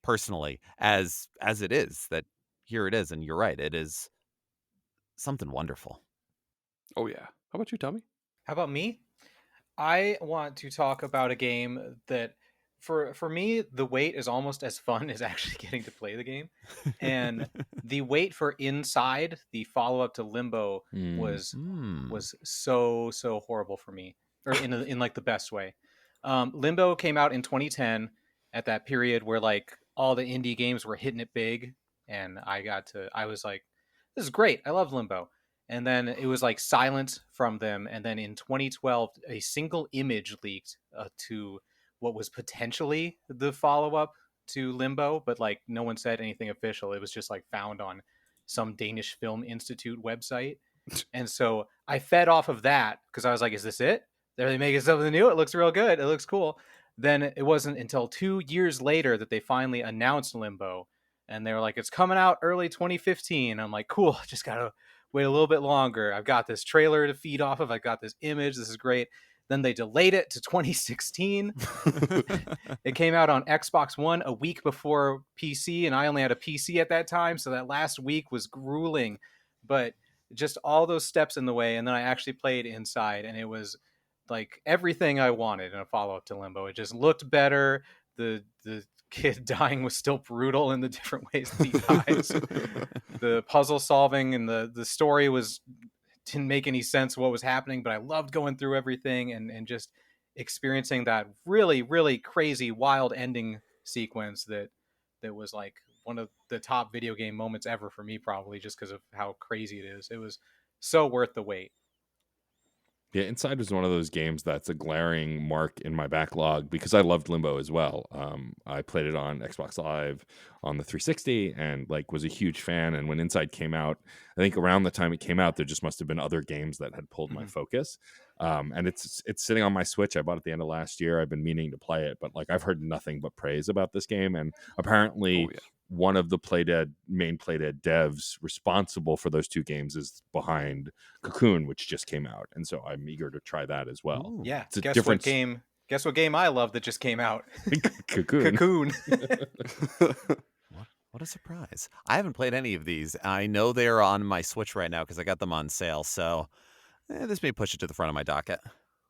personally, as it is. That here it is, and you're right, it is something wonderful. Oh yeah. How about you, Tommy? How about me? I want to talk about a game that for me the wait is almost as fun as actually getting to play the game. And the wait for Inside, the follow-up to Limbo, was Mm. so horrible for me, or in like the best way. Limbo came out in 2010 at that period where like all the indie games were hitting it big, and I was like, this is great. I love Limbo. And then it was like silent from them. And then in 2012, a single image leaked to what was potentially the follow up to Limbo, but like no one said anything official. It was just like found on some Danish Film Institute website. And so I fed off of that because I was like, is this it? Are they making something new? It looks real good. It looks cool. Then it wasn't until 2 years later that they finally announced Limbo. And they were like, it's coming out early 2015. I'm like, cool. Just got to wait a little bit longer. I've got this trailer to feed off of. I got this image. This is great. Then they delayed it to 2016. It came out on Xbox One a week before PC, and I only had a PC at that time. So that last week was grueling. But just all those steps in the way. And then I actually played Inside, and it was like everything I wanted in a follow-up to Limbo. It just looked better. The kid dying was still brutal in the different ways that he dies. The puzzle solving and the story didn't make any sense what was happening, but I loved going through everything and just experiencing that really crazy wild ending sequence that was like one of the top video game moments ever for me, probably just because of how crazy it is. It was so worth the wait. Yeah, Inside was one of those games that's a glaring mark in my backlog because I loved Limbo as well. I played it on Xbox Live on the 360 and like was a huge fan. And when Inside came out, I think around the time it came out, there just must have been other games that had pulled my focus. And it's sitting on my Switch. I bought it at the end of last year. I've been meaning to play it, but like I've heard nothing but praise about this game. And apparently, Oh yeah. one of the main Playdead devs responsible for those two games is behind Cocoon, which just came out, and so I'm eager to try that as well. Ooh. Yeah, It's a guess different what game I love that just came out? Cocoon. Cocoon. What a surprise. I haven't played any of these. I know they are on my Switch right now because I got them on sale. So this may push it to the front of my docket.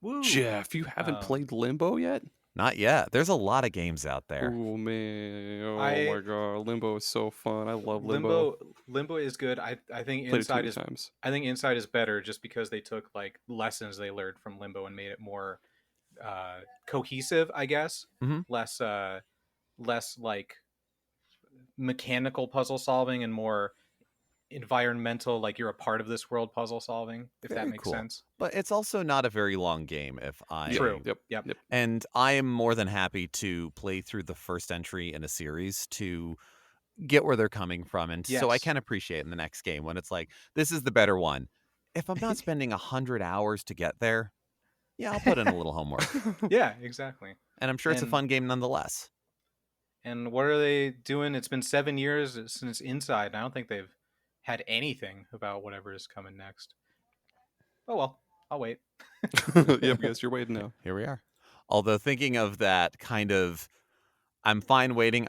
Woo. Jeff, you haven't played Limbo yet? Not yet. There's a lot of games out there. Oh man. Oh I- my god. Limbo is so fun. I love Limbo. Limbo is good. I think Played it too Inside many is times. I think Inside is better just because they took like lessons they learned from Limbo and made it more cohesive, I guess. Mhm. Less like mechanical puzzle solving and more environmental, like you're a part of this world puzzle solving, if that Very makes cool. sense. But it's also not a very long game if I True. Yep. And I am more than happy to play through the first entry in a series to get where they're coming from. And so I Yes. can appreciate in the next game when it's like, this is the better one. If I'm not spending 100 hours to get there, yeah, I'll put in a little homework. Yeah, exactly. And I'm sure it's a And- fun game nonetheless. And what are they doing? It's been 7 years since Inside, and I don't think they've had anything about whatever is coming next. Oh well, I'll wait. Yep, guess you're waiting now. Here we are. Although thinking of that kind of, I'm fine waiting.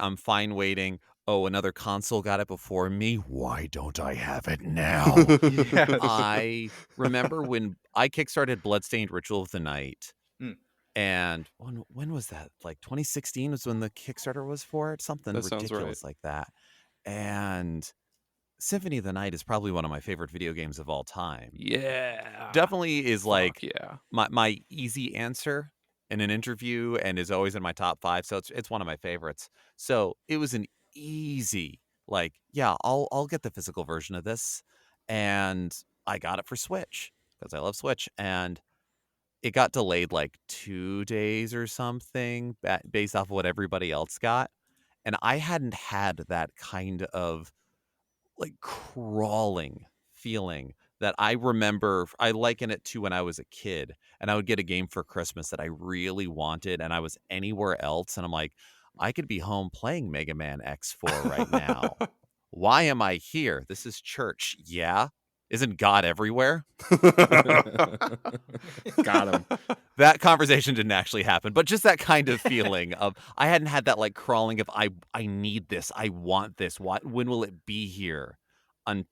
Oh, another console got it before me. Why don't I have it now? Yes. I remember when I kickstarted Bloodstained Ritual of the Night. Mm. And when was that? Like 2016 was when the Kickstarter was for it. Something That sounds ridiculous like that. And Symphony of the Night is probably one of my favorite video games of all time. Yeah. Definitely is like yeah. my easy answer in an interview and is always in my top 5. So it's one of my favorites. So it was an easy, like, yeah, I'll get the physical version of this. And I got it for Switch because I love Switch. And it got delayed like 2 days or something based off of what everybody else got. And I hadn't had that kind of like crawling feeling that I remember. I liken it to when I was a kid and I would get a game for Christmas that I really wanted and I was anywhere else. And I'm like, I could be home playing Mega Man X4 right now. Why am I here? This is church. Yeah. Isn't God everywhere? Got him. That conversation didn't actually happen, but just that kind of feeling of I hadn't had that like crawling of I need this, I want this. When will it be here? In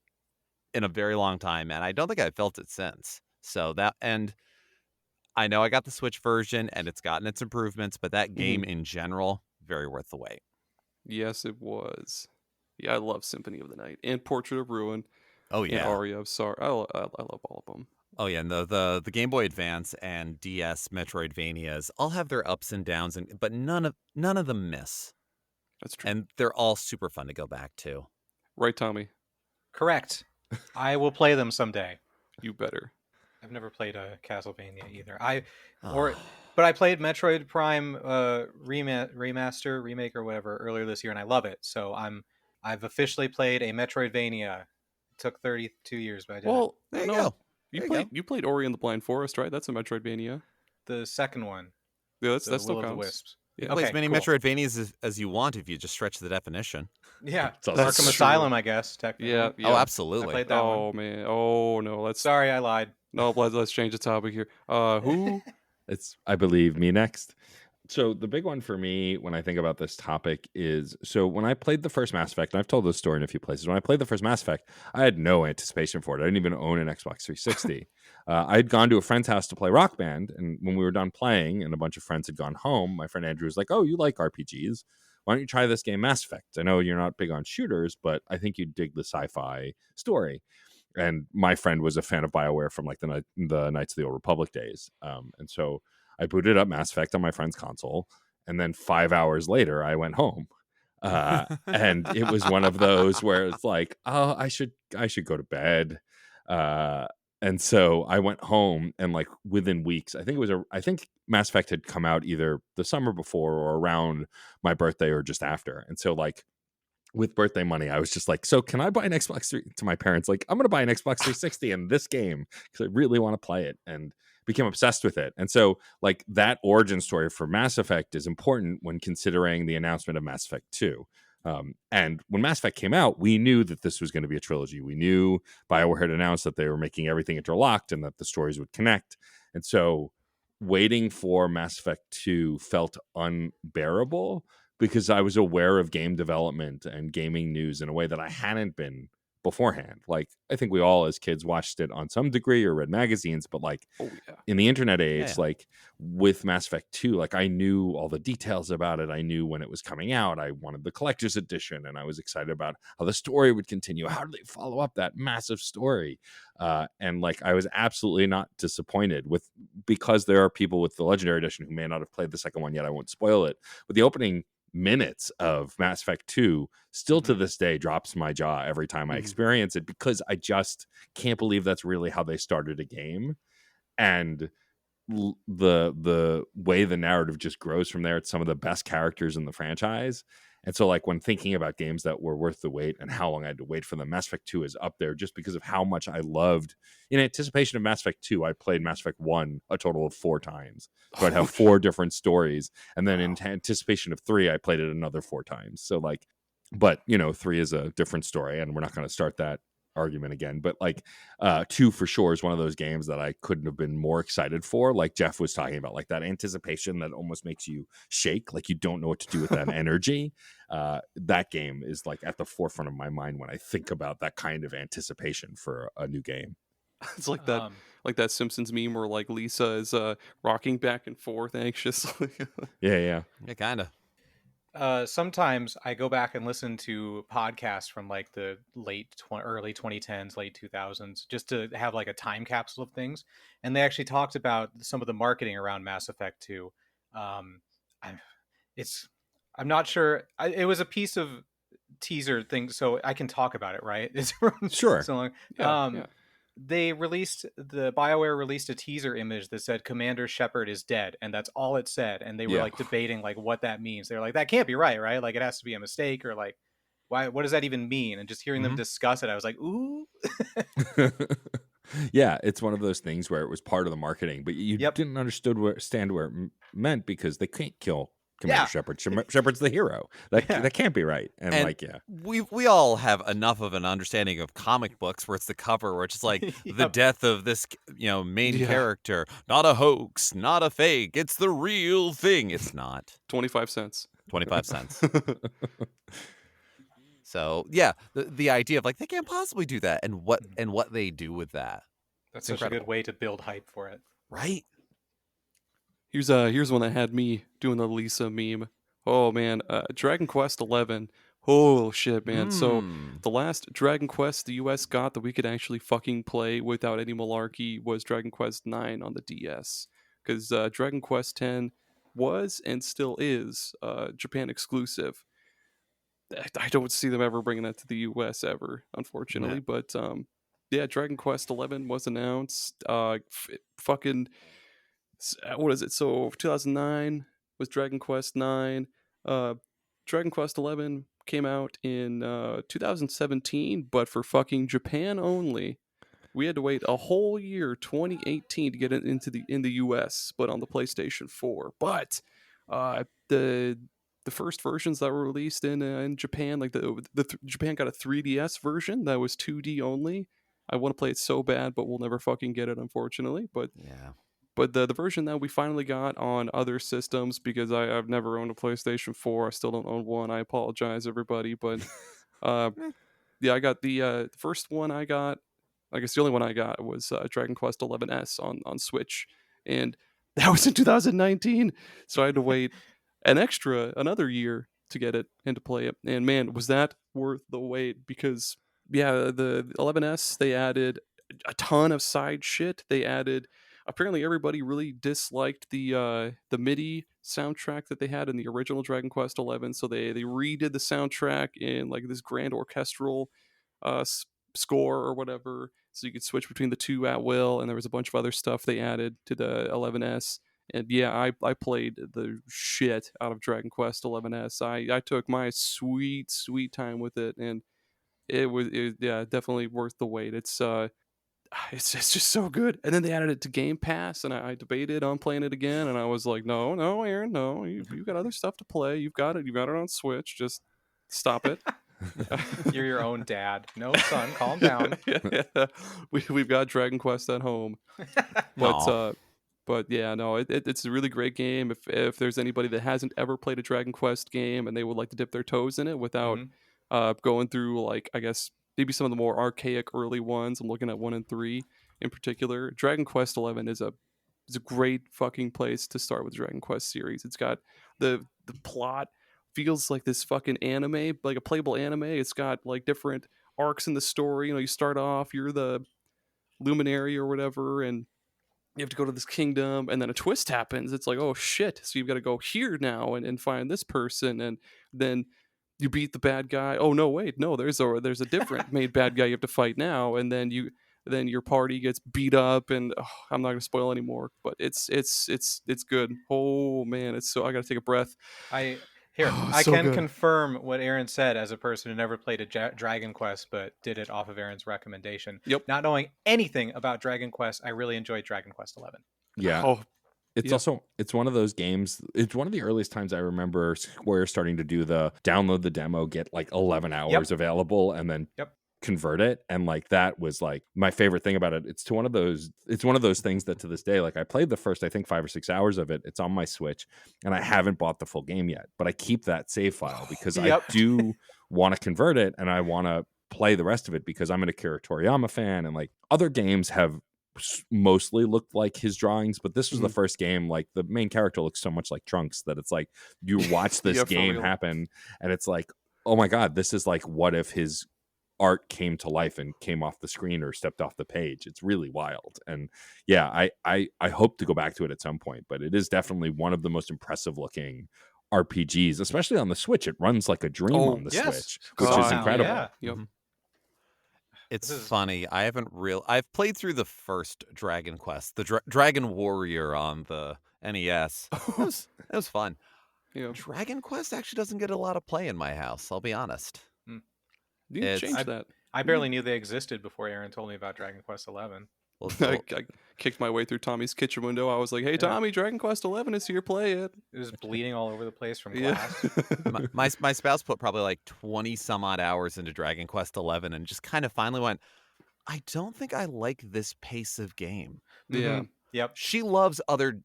a very long time, and I don't think I've felt it since. So that, and I know I got the Switch version, and it's gotten its improvements, but that game in general, very worth the wait. Yes, it was. Yeah, I love Symphony of the Night and Portrait of Ruin. Oh And yeah. Aria of Sorrow. I love all of them. Oh yeah, and the Game Boy Advance and DS Metroidvanias all have their ups and downs, but none of them miss. That's true. And they're all super fun to go back to. Right, Tommy? Correct. I will play them someday. You better. I've never played a Castlevania either. But I played Metroid Prime remaster, remake, or whatever earlier this year, and I love it. So I've officially played a Metroidvania. It took 32 years, but I did it. There you go. You played Ori and the Blind Forest, right? That's a Metroidvania. The second one. Yeah, that The still Will of the counts. Wisps. You Yeah. can play Okay, as many cool. Metroidvanias as you want if you just stretch the definition. Yeah, That's also Arkham true. Asylum, I guess. Technically. Yeah. Oh, I absolutely. played that one. Oh man. Oh no. Sorry, I lied. Let's change the topic here. Who? It's, I believe, me next. So the big one for me when I think about this topic is, so when I played the first Mass Effect, and I've told this story in a few places, when I played the first Mass Effect, I had no anticipation for it. I didn't even own an Xbox 360. I had gone to a friend's house to play Rock Band, and when we were done playing and a bunch of friends had gone home, my friend Andrew was like, "Oh, you like RPGs? Why don't you try this game, Mass Effect? I know you're not big on shooters, but I think you'd dig the sci-fi story." And my friend was a fan of BioWare from like the Knights of the Old Republic days. And so I booted up Mass Effect on my friend's console. And then 5 hours later, I went home. And it was one of those where it's like, oh, I should go to bed. And so I went home, and like within weeks, I think Mass Effect had come out either the summer before or around my birthday or just after. And so like, with birthday money, I was just like, so can I buy an Xbox 3 to my parents? Like, I'm going to buy an Xbox 360 and this game because I really want to play it, and became obsessed with it. And so like that origin story for Mass Effect is important when considering the announcement of Mass Effect 2. And when Mass Effect came out, we knew that this was going to be a trilogy. We knew BioWare had announced that they were making everything interlocked and that the stories would connect. And so waiting for Mass Effect 2 felt unbearable, because I was aware of game development and gaming news in a way that I hadn't been beforehand. Like, I think we all as kids watched it on some degree or read magazines, but like in the internet age, like with Mass Effect 2, like I knew all the details about it. I knew when it was coming out. I wanted the collector's edition, and I was excited about how the story would continue. How do they follow up that massive story? And like, I was absolutely not disappointed because there are people with the Legendary Edition who may not have played the second one yet. I won't spoil it, but the opening minutes of Mass Effect 2 still to this day drops my jaw every time I experience it, because I just can't believe that's really how they started a game. And the way the narrative just grows from there. It's some of the best characters in the franchise. And so like when thinking about games that were worth the wait and how long I had to wait for them, Mass Effect 2 is up there just because of how much I loved. In anticipation of Mass Effect 2, I played Mass Effect 1 a total of 4 times. So I'd have 4 different stories. And then in anticipation of 3, I played it another 4 times. So like, but 3 is a different story, and we're not going to start that argument again, but like 2 for sure is one of those games that I couldn't have been more excited for. Like Geoff was talking about, like that anticipation that almost makes you shake, like you don't know what to do with that energy. That game is like at the forefront of my mind when I think about that kind of anticipation for a new game. It's like that Simpsons meme where like Lisa is rocking back and forth anxiously. Yeah. Yeah, kind of. Sometimes I go back and listen to podcasts from like the early 2010s, late 2000s, just to have like a time capsule of things. And they actually talked about some of the marketing around Mass Effect 2. I'm not sure. It was a piece of teaser thing, so I can talk about it, right? It's Sure. so long. Yeah. BioWare released a teaser image that said Commander Shepard is dead, and that's all it said. And they were like debating like what that means. They were like, that can't be right? Like it has to be a mistake, or like, why? What does that even mean? And just hearing them discuss it, I was like, ooh. Yeah, it's one of those things where it was part of the marketing, but you didn't understand where it meant, because they can't kill Commander Shepard. Shepard's the hero. That can't be right. And we all have enough of an understanding of comic books where it's the cover where it's just like the death of this main character, not a hoax, not a fake, it's the real thing. It's not. 25 cents. So yeah, the idea of like they can't possibly do that, and what they do with that. That's such a good way to build hype for it, right? Here's one that had me doing the Lisa meme. Oh man, Dragon Quest 11. Oh shit, man. So the last Dragon Quest the US got that we could actually fucking play without any malarkey was Dragon Quest 9 on the DS. Because Dragon Quest 10 was and still is Japan exclusive. I don't see them ever bringing that to the US ever, unfortunately. Yeah. But Dragon Quest 11 was announced. Fucking... what is it? So 2009 was Dragon Quest 9. Dragon Quest 11 came out in 2017, but for fucking Japan only. We had to wait a whole year, 2018, to get it in the US, but on the PlayStation 4. But the first versions that were released in Japan, like Japan got a 3DS version that was 2D only. I want to play it so bad, but we'll never fucking get it, unfortunately. But yeah. But the version that we finally got on other systems, because I've never owned a PlayStation 4. I still don't own one. I apologize, everybody. But I got the first one I got. I guess the only one I got was Dragon Quest 11S on Switch. And that was in 2019. So I had to wait another year to get it and to play it. And man, was that worth the wait? Because, the 11S, they added a ton of side shit. They added... Apparently, everybody really disliked the MIDI soundtrack that they had in the original Dragon Quest XI, so they redid the soundtrack in like this grand orchestral score or whatever, so you could switch between the two at will. And there was a bunch of other stuff they added to the 11S. And I played the shit out of Dragon Quest XI's. I took my sweet time with it, and it was definitely worth the wait. It's just so good. And then they added it to Game Pass, and I debated on playing it again, and I was like, no, Aaron, no, you've got other stuff to play. You've got it on Switch. Just stop it. You're your own dad. No, son, calm down. We've got Dragon Quest at home. But yeah, no, it's a really great game. If there's anybody that hasn't ever played a Dragon Quest game and they would like to dip their toes in it without going through, like, I guess, maybe some of the more archaic early ones. I'm looking at 1 and 3 in particular. Dragon Quest 11 is a great fucking place to start with the Dragon Quest series. It's got the plot feels like this fucking anime, like a playable anime. It's got like different arcs in the story. You start off, you're the luminary or whatever, and you have to go to this kingdom, and then a twist happens. It's like, oh shit, so you've got to go here now and find this person, and then you beat the bad guy. Oh no, wait, no, there's a different made bad guy you have to fight now, and then your party gets beat up, and I'm not gonna spoil anymore, but it's good. Oh man, it's so, I gotta take a breath. I can confirm what Aaron said as a person who never played a Dragon Quest but did it off of Aaron's recommendation. Yep. Not knowing anything about Dragon Quest, I really enjoyed Dragon Quest 11. Yeah. It's one of those games. It's one of the earliest times I remember Square starting to do the download the demo, get like 11 hours available, and then convert it, and like that was like my favorite thing about it. It's one of those things that to this day, like I played the first I think 5 or 6 hours of it. It's on my Switch and I haven't bought the full game yet, but I keep that save file because Yep. I do want to convert it and I want to play the rest of it because I'm an Akira Toriyama fan, and like other games have mostly looked like his drawings, but this was the first game, like the main character looks so much like Trunks that it's like you watch this Yeah, for game real. happen and it's like, oh my god, this is like what if his art came to life and came off the screen or stepped off the page. It's really wild. And yeah, I hope to go back to it at some point, but it is definitely one of the most impressive looking RPGs, especially on the Switch. It runs like a dream on the yes. Switch, which is God, incredible. Yeah. Yep. It's This is- funny. I've played through the first Dragon Quest, the Dragon Warrior on the NES. It was fun. Yeah. Dragon Quest actually doesn't get a lot of play in my house, I'll be honest. You It's- change that. I barely knew they existed before Aaron told me about Dragon Quest XI. Well, I kicked my way through Tommy's kitchen window. I was like, "Hey, Tommy, Dragon Quest 11 is here. Play it." It was bleeding all over the place from Yeah. glass. my spouse put probably like 20 some odd hours into Dragon Quest 11 and just kind of finally went, I don't think I like this pace of game. Yeah. Yep. She loves other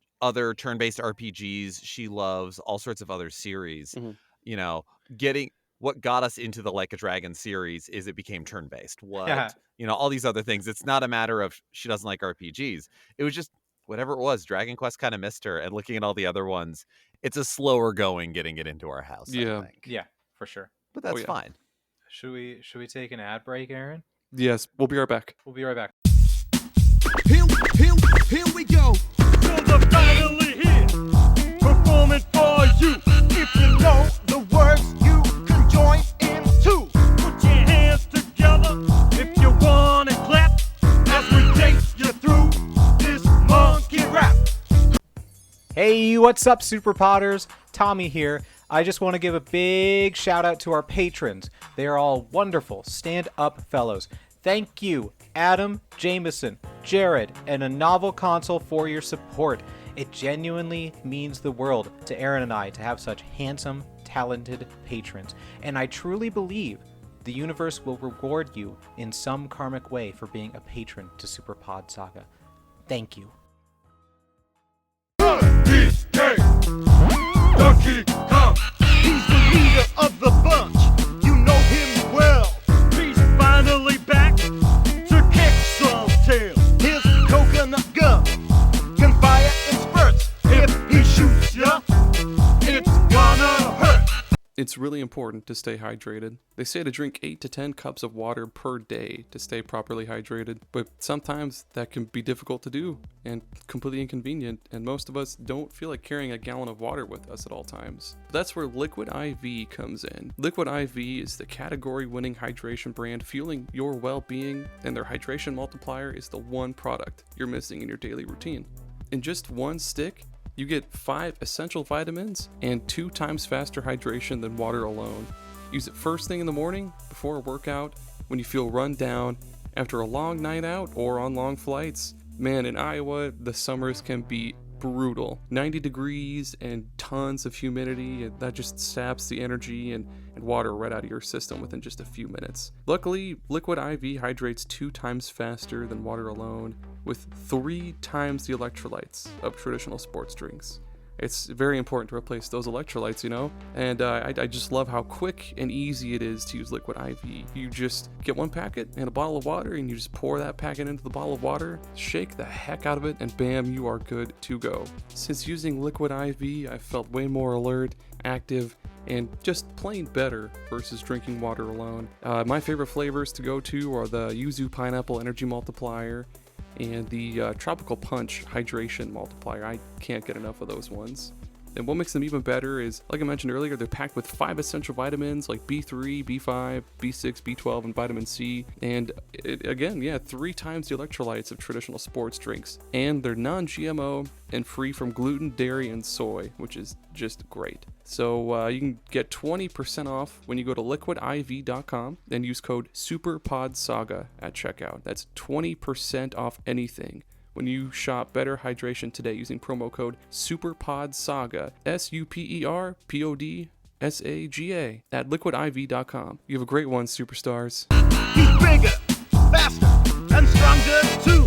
turn-based RPGs. She loves all sorts of other series. Mhm. You know, what got us into the Like a Dragon series is it became turn-based. All these other things. It's not a matter of she doesn't like RPGs. It was just whatever it was. Dragon Quest kind of missed her. And looking at all the other ones, it's a slower going getting it into our house. Yeah. I think. Yeah, for sure. But that's yeah. fine. Should we take an ad break, Aaron? Yes, we'll be right back. We'll be right back. Here we go. We're finally here, performing for you. If you know the words, you can join in too. Put your hands together if you want to clap as we take you through this monkey rap. Hey, what's up, Super Podders? Tommy here. I just want to give a big shout out to our patrons. They are all wonderful, stand-up fellows. Thank you, Adam, Jameson, Jared, and a novel console for your support. It genuinely means the world to Aaron and I to have such handsome, talented patrons. And I truly believe the universe will reward you in some karmic way for being a patron to SuperPod Saga. Thank you. Donkey Kong, He's the leader of the bunch. You know him well. he's finally back to kick some tail. His coconut gun can fire in spurts. If he shoots ya, It's gonna hurt. It's really important to stay hydrated. They say to drink 8 to 10 cups of water per day to stay properly hydrated, but sometimes that can be difficult to do and completely inconvenient, and most of us don't feel like carrying a gallon of water with us at all times. That's where Liquid IV comes in. Liquid IV is the category-winning hydration brand fueling your well-being, and their hydration multiplier is the one product you're missing in your daily routine. In just one stick, you get 5 essential vitamins and 2 times faster hydration than water alone. Use it first thing in the morning, before a workout, when you feel run down, after a long night out, or on long flights. Man, in Iowa, the summers can be brutal. 90 degrees and tons of humidity, and that just saps the energy and water right out of your system within just a few minutes. Luckily, Liquid IV hydrates 2 times faster than water alone, with 3 times the electrolytes of traditional sports drinks. It's very important to replace those electrolytes, and I just love how quick and easy it is to use Liquid IV. You just get one packet and a bottle of water, and you just pour that packet into the bottle of water, shake the heck out of it, and bam, you are good to go. Since using Liquid IV, I've felt way more alert, active, and just plain better versus drinking water alone. My favorite flavors to go to are the Yuzu Pineapple Energy Multiplier and the Tropical Punch Hydration Multiplier. I can't get enough of those ones. And what makes them even better is, like I mentioned earlier, they're packed with 5 essential vitamins like B3, B5, B6, B12, and vitamin C. And again, 3 times the electrolytes of traditional sports drinks. And they're non-GMO and free from gluten, dairy, and soy, which is just great. So you can get 20% off when you go to liquidiv.com and use code SuperPodSaga at checkout. That's 20% off anything when you shop Better Hydration today using promo code SuperPodSaga, SuperPod SAGA at liquidiv.com. You have a great one, superstars. He's bigger, faster, and stronger too.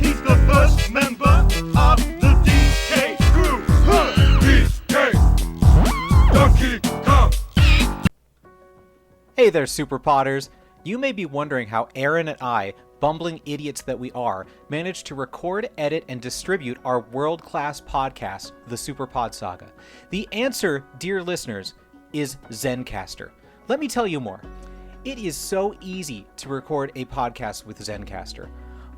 He's the first member of the DK crew. DK, Donkey Kong. Hey there, Super Podders. You may be wondering how Aaron and I, bumbling idiots that we are, managed to record, edit, and distribute our world-class podcast, the SuperPod Saga. The answer, dear listeners, is Zencastr. Let me tell you more. It is so easy to record a podcast with Zencastr.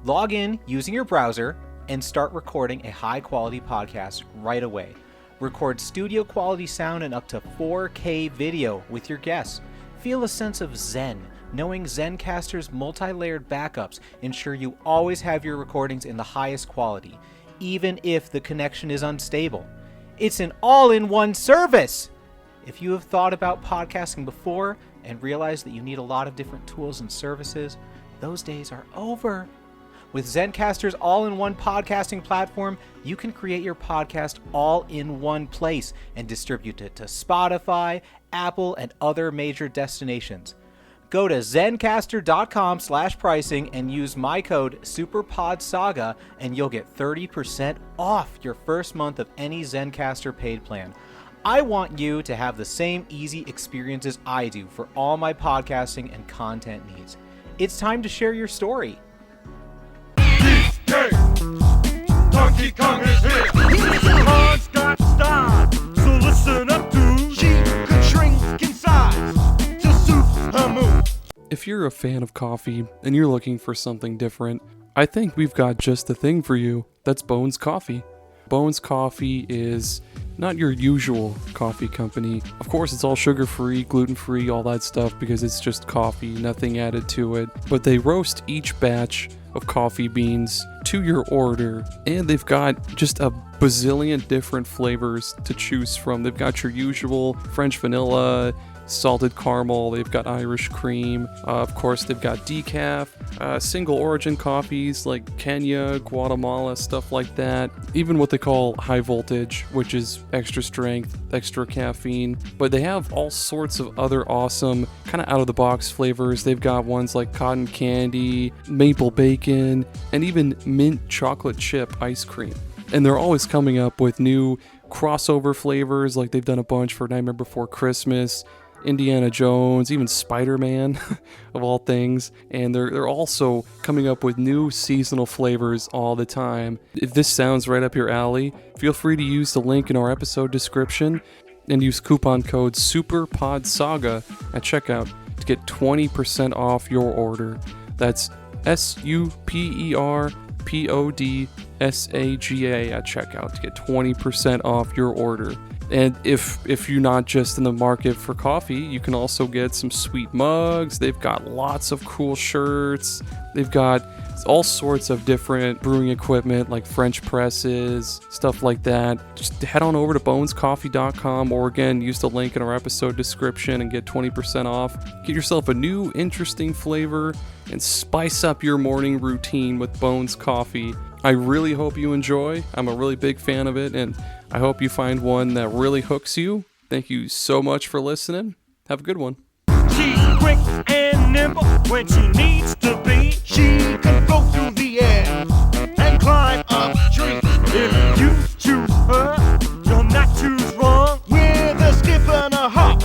Log in using your browser and start recording a high-quality podcast right away. Record studio-quality sound and up to 4K video with your guests. Feel a sense of zen, knowing Zencastr's multi-layered backups ensure you always have your recordings in the highest quality, even if the connection is unstable. It's an all-in-one service! If you have thought about podcasting before and realized that you need a lot of different tools and services, those days are over. With Zencastr's all-in-one podcasting platform, you can create your podcast all in one place and distribute it to Spotify, Apple, and other major destinations. Go to zencastr.com/pricing and use my code SuperPodSaga and you'll get 30% off your first month of any Zencastr paid plan. I want you to have the same easy experiences I do for all my podcasting and content needs. It's time to share your story. DK, Donkey Kong is here. Kong's got style, so listen up, dude. She could shrink in size to suit her mood. If you're a fan of coffee and you're looking for something different, I think we've got just the thing for you. That's Bones Coffee. Bones Coffee is not your usual coffee company. Of course, it's all sugar-free, gluten-free, all that stuff because it's just coffee, nothing added to it. But they roast each batch of coffee beans to your order, and they've got just a bazillion different flavors to choose from. They've got your usual French vanilla, salted caramel, they've got Irish cream, of course they've got decaf, single origin coffees like Kenya, Guatemala, stuff like that, even what they call high voltage, which is extra strength, extra caffeine, but they have all sorts of other awesome kind of out of the box flavors. They've got ones like cotton candy, maple bacon, and even mint chocolate chip ice cream. And they're always coming up with new crossover flavors, like they've done a bunch for Nightmare Before Christmas, Indiana Jones, even Spider-Man, of all things. And they're also coming up with new seasonal flavors all the time. If this sounds right up your alley, feel free to use the link in our episode description and use coupon code SuperPodSaga at checkout to get 20% off your order. That's SuperPodSaga at checkout to get 20% off your order. And if you're not just in the market for coffee, you can also get some sweet mugs. They've got lots of cool shirts. They've got all sorts of different brewing equipment like French presses, stuff like that. Just head on over to bonescoffee.com or again, use the link in our episode description and get 20% off. Get yourself a new interesting flavor and spice up your morning routine with Bones Coffee. I really hope you enjoy. I'm a really big fan of it, and I hope you find one that really hooks you. Thank you so much for listening. Have a good one. She's quick and nimble when she needs to be. She can go through the air and climb up trees. If you choose her, you'll not choose wrong. With a skip and a hop.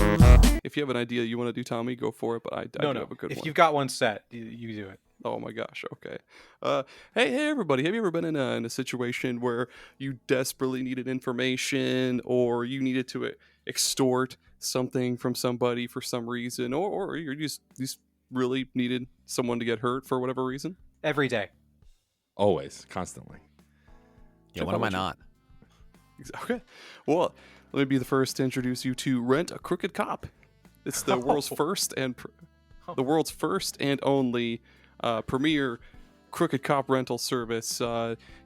If you have an idea you want to do, Tommy, go for it, but I do have a good one. If you've got one set, you do it. Oh my gosh, okay. Hey everybody, have you ever been in a situation where you desperately needed information or you needed to extort something from somebody for some reason, or you just really needed someone to get hurt for whatever reason? Every day. Always, constantly. Yeah, when am I not? Okay. Well, let me be the first to introduce you to Rent a Crooked Cop. It's the world's first and only premier crooked cop rental service.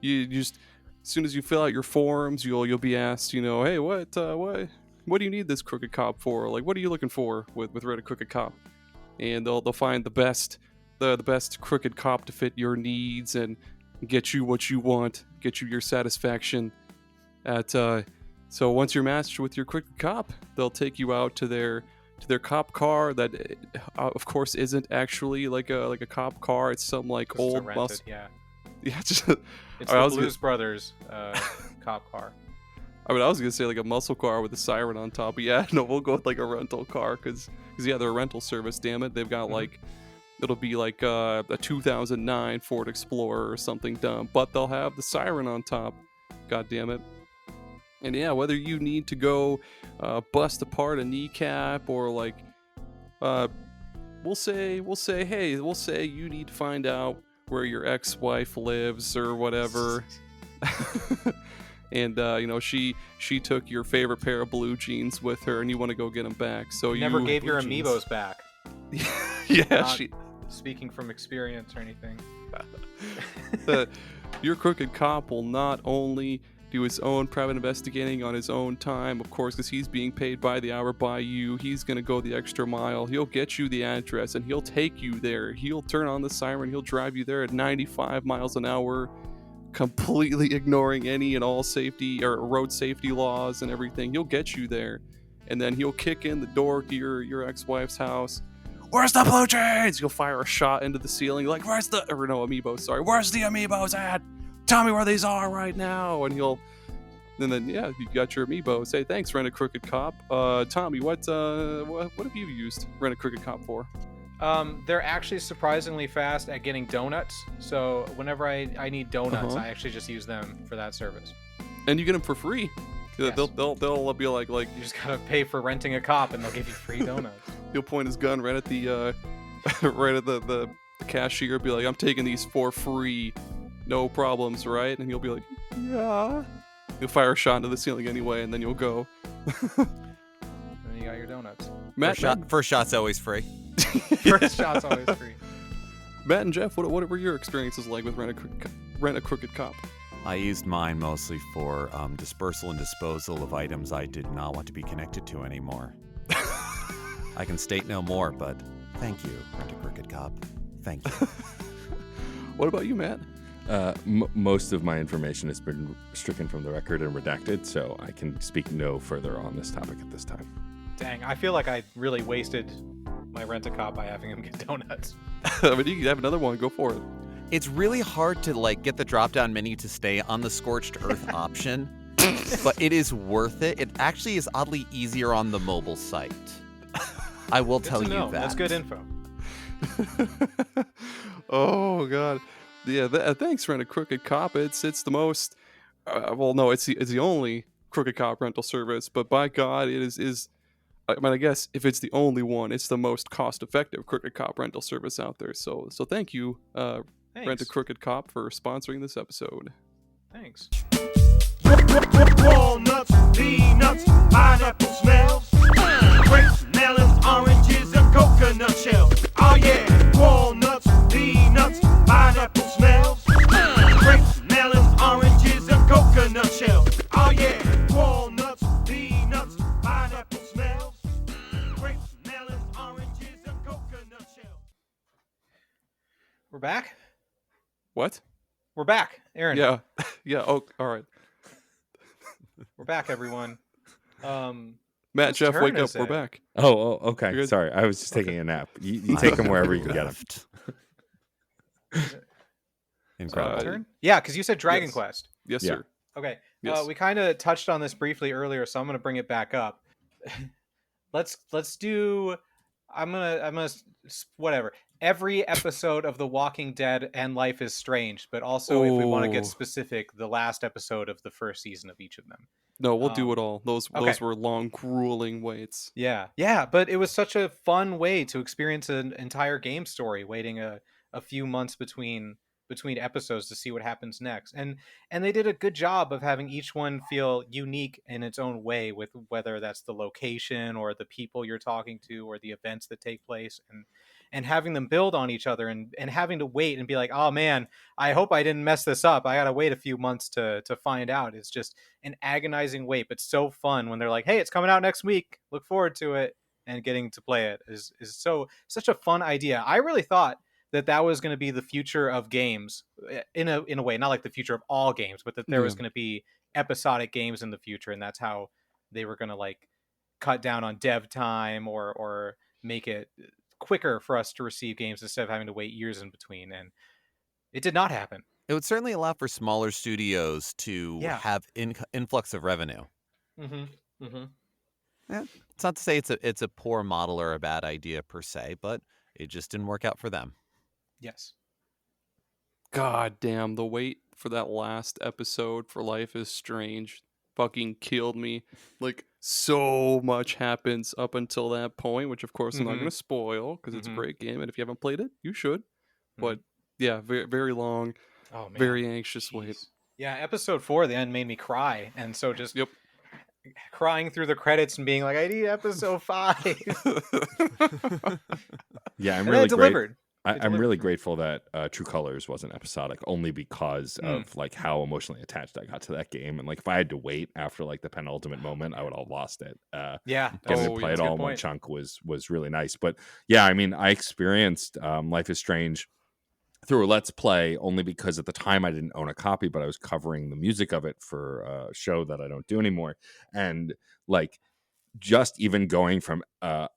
You just, as soon as you fill out your forms, you'll be asked, hey, what do you need this crooked cop for? Like, what are you looking for with Rent a Crooked Cop? And they'll find the best crooked cop to fit your needs and get you what you want, get you your satisfaction at So once you're matched with your Crooked Cop, they'll take you out to their cop car that, of course, isn't actually like a cop car. It's some like Just old to rent bus. it, yeah. Yeah, just. It's I the was Blues Brothers cop car. I was gonna say like a muscle car with a siren on top, but yeah, no, we'll go with like a rental car because yeah, they're a rental service. Damn it, they've got like it'll be like a 2009 Ford Explorer or something dumb, but they'll have the siren on top. God damn it. And yeah, whether you need to go bust apart a kneecap or like we'll say you need to find out where your ex-wife lives or whatever. And she took your favorite pair of blue jeans with her, and you want to go get them back. So you Never gave your amiibos back. Yeah, Not speaking from experience or anything. Your Crooked Cop will not only do his own private investigating on his own time, of course, because he's being paid by the hour by you. He's going to go the extra mile. He'll get you the address, and he'll take you there. He'll turn on the siren. He'll drive you there at 95 miles an hour, completely ignoring any and all safety or road safety laws and everything. He'll get you there, and then he'll kick in the door to your ex-wife's house. Where's the blue jeans? You'll fire a shot into the ceiling, like, where's the amiibos at? Tell me where these are right now. And then you got your amiibos. Hey, thanks, Rent a Crooked Cop. Tommy, what have you used Rent a Crooked Cop for? They're actually surprisingly fast at getting donuts. So whenever I need donuts, I actually just use them for that service. And you get them for free. Yes. They'll be like you just gotta pay for renting a cop, and they'll give you free donuts. He'll point his gun right at the the cashier, be like, "I'm taking these for free, no problems, right?" And he'll be like, "Yeah." You'll fire a shot into the ceiling anyway, and then you'll go. And you got your donuts. First shot's always free. First shot's always free. Matt and Geoff, what were your experiences like with Rent a Crooked Cop? I used mine mostly for dispersal and disposal of items I did not want to be connected to anymore. I can state no more, but thank you, Rent a Crooked Cop. Thank you. What about you, Matt? Most of my information has been stricken from the record and redacted, so I can speak no further on this topic at this time. Dang, I feel like I really wasted my Rent-A-Cop by having him get donuts. I mean, you can have another one. Go for it. It's really hard to get the drop-down menu to stay on the Scorched Earth option, but it is worth it. It actually is oddly easier on the mobile site. I will tell you that. That's good info. Oh God, yeah. Thanks, Rent a Crooked Cop. It's the most. It's the only Crooked Cop rental service. But by God, it is. I mean, I guess if it's the only one, it's the most cost-effective Crooked Cop rental service out there. So thank you, Rent a Crooked Cop, for sponsoring this episode. Thanks. Walnuts, peanuts, pineapple smells, grapes, melons, oranges, and coconut shells. Oh yeah, walnuts, peanuts, pineapple smells, grapes, melons, oranges, and coconut shells. Oh yeah, walnuts, peanuts, pineapple smells, grapes, melons, oranges, and coconut shells. We're back? What? We're back, Aaron. Yeah. Yeah. Oh, all right. We're back, everyone. Matt, Geoff, turn wake up. is We're it? back. Oh, okay. You're good? Sorry, I was just taking a nap. You take them wherever you can get them. Incredible. Turn? Yeah, because you said Dragon Yes. Quest. Yes, Yeah. sir. Okay. Yes. We kind of touched on this briefly earlier, so I'm going to bring it back up. Let's do. I'm gonna whatever. Every episode of The Walking Dead and Life is Strange, but also if we want to get Ooh. specific, the last episode of the first season of each of them. No, we'll do it all. Those okay. were long, grueling waits. Yeah, but it was such a fun way to experience an entire game story, waiting a few months between episodes to see what happens next. And they did a good job of having each one feel unique in its own way, with whether that's the location or the people you're talking to or the events that take place, and having them build on each other, and having to wait and be like, oh man, I hope I didn't mess this up. I got to wait a few months to find out. It's just an agonizing wait, but so fun when they're like, hey, it's coming out next week. Look forward to it. And getting to play it is such a fun idea. I really thought that was going to be the future of games in a way, not like the future of all games, but that there was going to be episodic games in the future, and that's how they were going to like cut down on dev time or make it quicker for us to receive games instead of having to wait years in between. And it did not happen. It would certainly allow for smaller studios to Yeah. have influx of revenue. Mm-hmm. Mm-hmm. Yeah, it's not to say it's a poor model or a bad idea per se, but it just didn't work out for them. Yes. God damn, the wait for that last episode for Life is Strange fucking killed me. Like, so much happens up until that point, which of course I'm not Mhm. going to spoil because it's a Mhm. great game, and if you haven't played it, you should. Mhm. But yeah, very, very long, Oh man. very anxious wait. Jeez. Yeah, episode 4, the end made me cry, and so just Yep. crying through the credits and being like, I need episode 5. Yeah, I'm And then really it delivered. I'm delivered really for me. grateful that True Colors wasn't episodic, only because of like how emotionally attached I got to that game. And like if I had to wait after like the penultimate moment, I would have lost it. Yeah. Getting Oh, to yeah, play that's it a all good in one point. chunk was really nice. But yeah, I mean, I experienced Life is Strange through a Let's Play only because at the time I didn't own a copy, but I was covering the music of it for a show that I don't do anymore. And like just even going from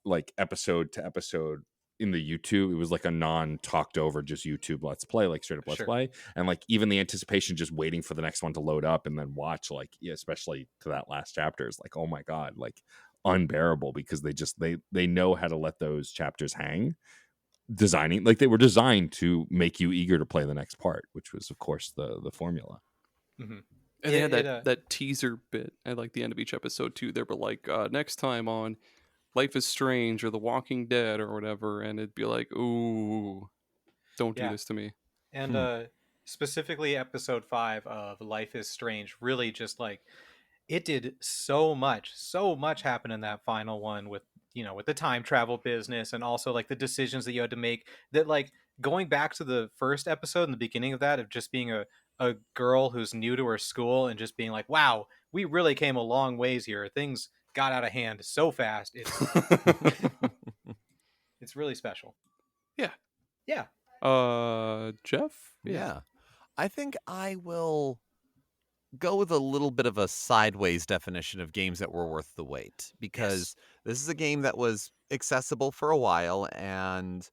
like episode to episode in the YouTube, it was like a non-talked over just YouTube Let's Play, like straight up Let's Sure. Play. And like even the anticipation just waiting for the next one to load up and then watch, like, yeah, especially to that last chapter is like, oh my God, like unbearable, because they know how to let those chapters hang, designing like they were designed to make you eager to play the next part, which was of course the formula. Mm-hmm. And they had It, that teaser bit at like the end of each episode too. They were like, next time on Life is Strange or The Walking Dead or whatever, and it'd be like, ooh, don't do Yeah. this to me. And specifically episode 5 of Life is Strange really just like it did so much happen in that final one with with the time travel business, and also like the decisions that you had to make, that like going back to the first episode in the beginning of that, of just being a girl who's new to her school and just being like, wow, we really came a long ways here, things got out of hand so fast. It's really special. Yeah. Yeah. Jeff? Yeah. I think I will go with a little bit of a sideways definition of games that were worth the wait, because this is a game that was accessible for a while, and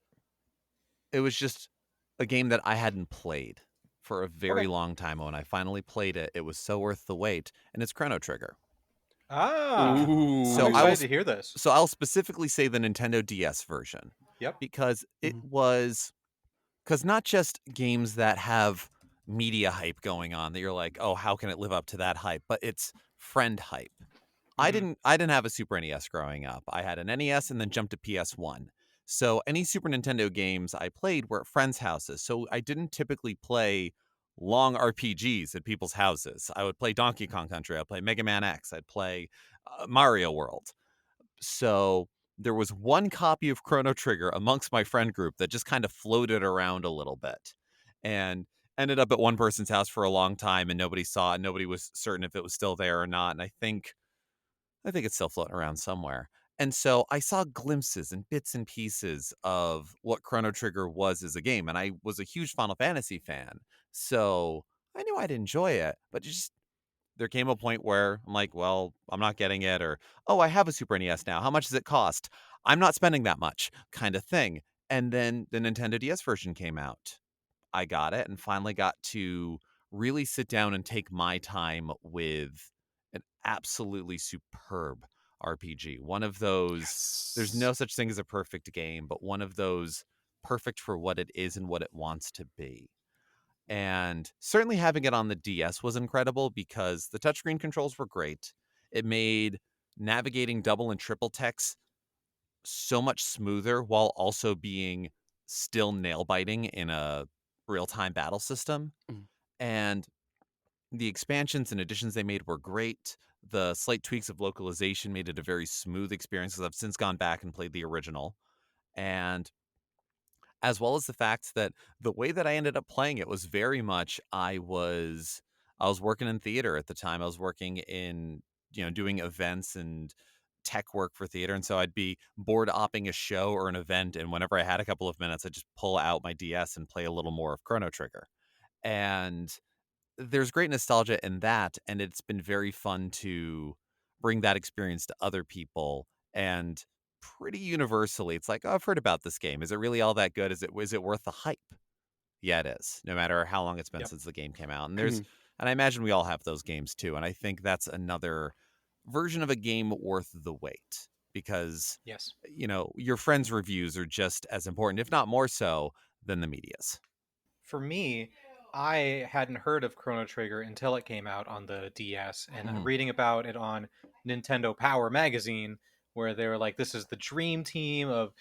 it was just a game that I hadn't played for a very Okay. long time. When I finally played it, it was so worth the wait, and it's Chrono Trigger. Ooh. So I'm I excited was- to hear this. So I'll specifically say the Nintendo DS version. Yep. Because it was, because not just games that have media hype going on that you're like, oh, how can it live up to that hype? But it's friend hype. I Mhm. didn't have a Super NES growing up. I had an NES and then jumped to PS1. So any Super Nintendo games I played were at friends' houses. So I didn't typically play long RPGs at people's houses. I would play Donkey Kong Country. I'd play Mega Man X. I'd play Mario World. So there was one copy of Chrono Trigger amongst my friend group that just kind of floated around a little bit and ended up at one person's house for a long time, and nobody saw it. Nobody was certain if it was still there or not. And I think it's still floating around somewhere. And so I saw glimpses and bits and pieces of what Chrono Trigger was as a game. And I was a huge Final Fantasy fan. So I knew I'd enjoy it, but there came a point where I'm like, well, I'm not getting it, or, oh, I have a Super NES now. How much does it cost? I'm not spending that much, kind of thing. And then the Nintendo DS version came out. I got it and finally got to really sit down and take my time with an absolutely superb RPG. One of those, there's no such thing as a perfect game, but one of those perfect for what it is and what it wants to be. And certainly having it on the DS was incredible because the touchscreen controls were great. It made navigating double and triple text so much smoother while also being still nail biting in a real-time battle system. Mm. And the expansions and additions they made were great. The slight tweaks of localization made it a very smooth experience, because I've since gone back and played the original. And as well as the fact that the way that I ended up playing it was very much, I was working in theater at the time. I was working in, doing events and tech work for theater. And so I'd be bored opping a show or an event. And whenever I had a couple of minutes, I'd just pull out my DS and play a little more of Chrono Trigger. And there's great nostalgia in that, and it's been very fun to bring that experience to other people. And pretty universally, it's like, oh, I've heard about this game. Is it really all that good? Is it worth the hype? Yeah, it is. No matter how long it's been Yep. since the game came out, and I imagine we all have those games too. And I think that's another version of a game worth the wait, because Yes. your friends' reviews are just as important, if not more so, than the media's. For me, I hadn't heard of Chrono Trigger until it came out on the DS, and reading about it on Nintendo Power magazine, where they were like, this is the dream team of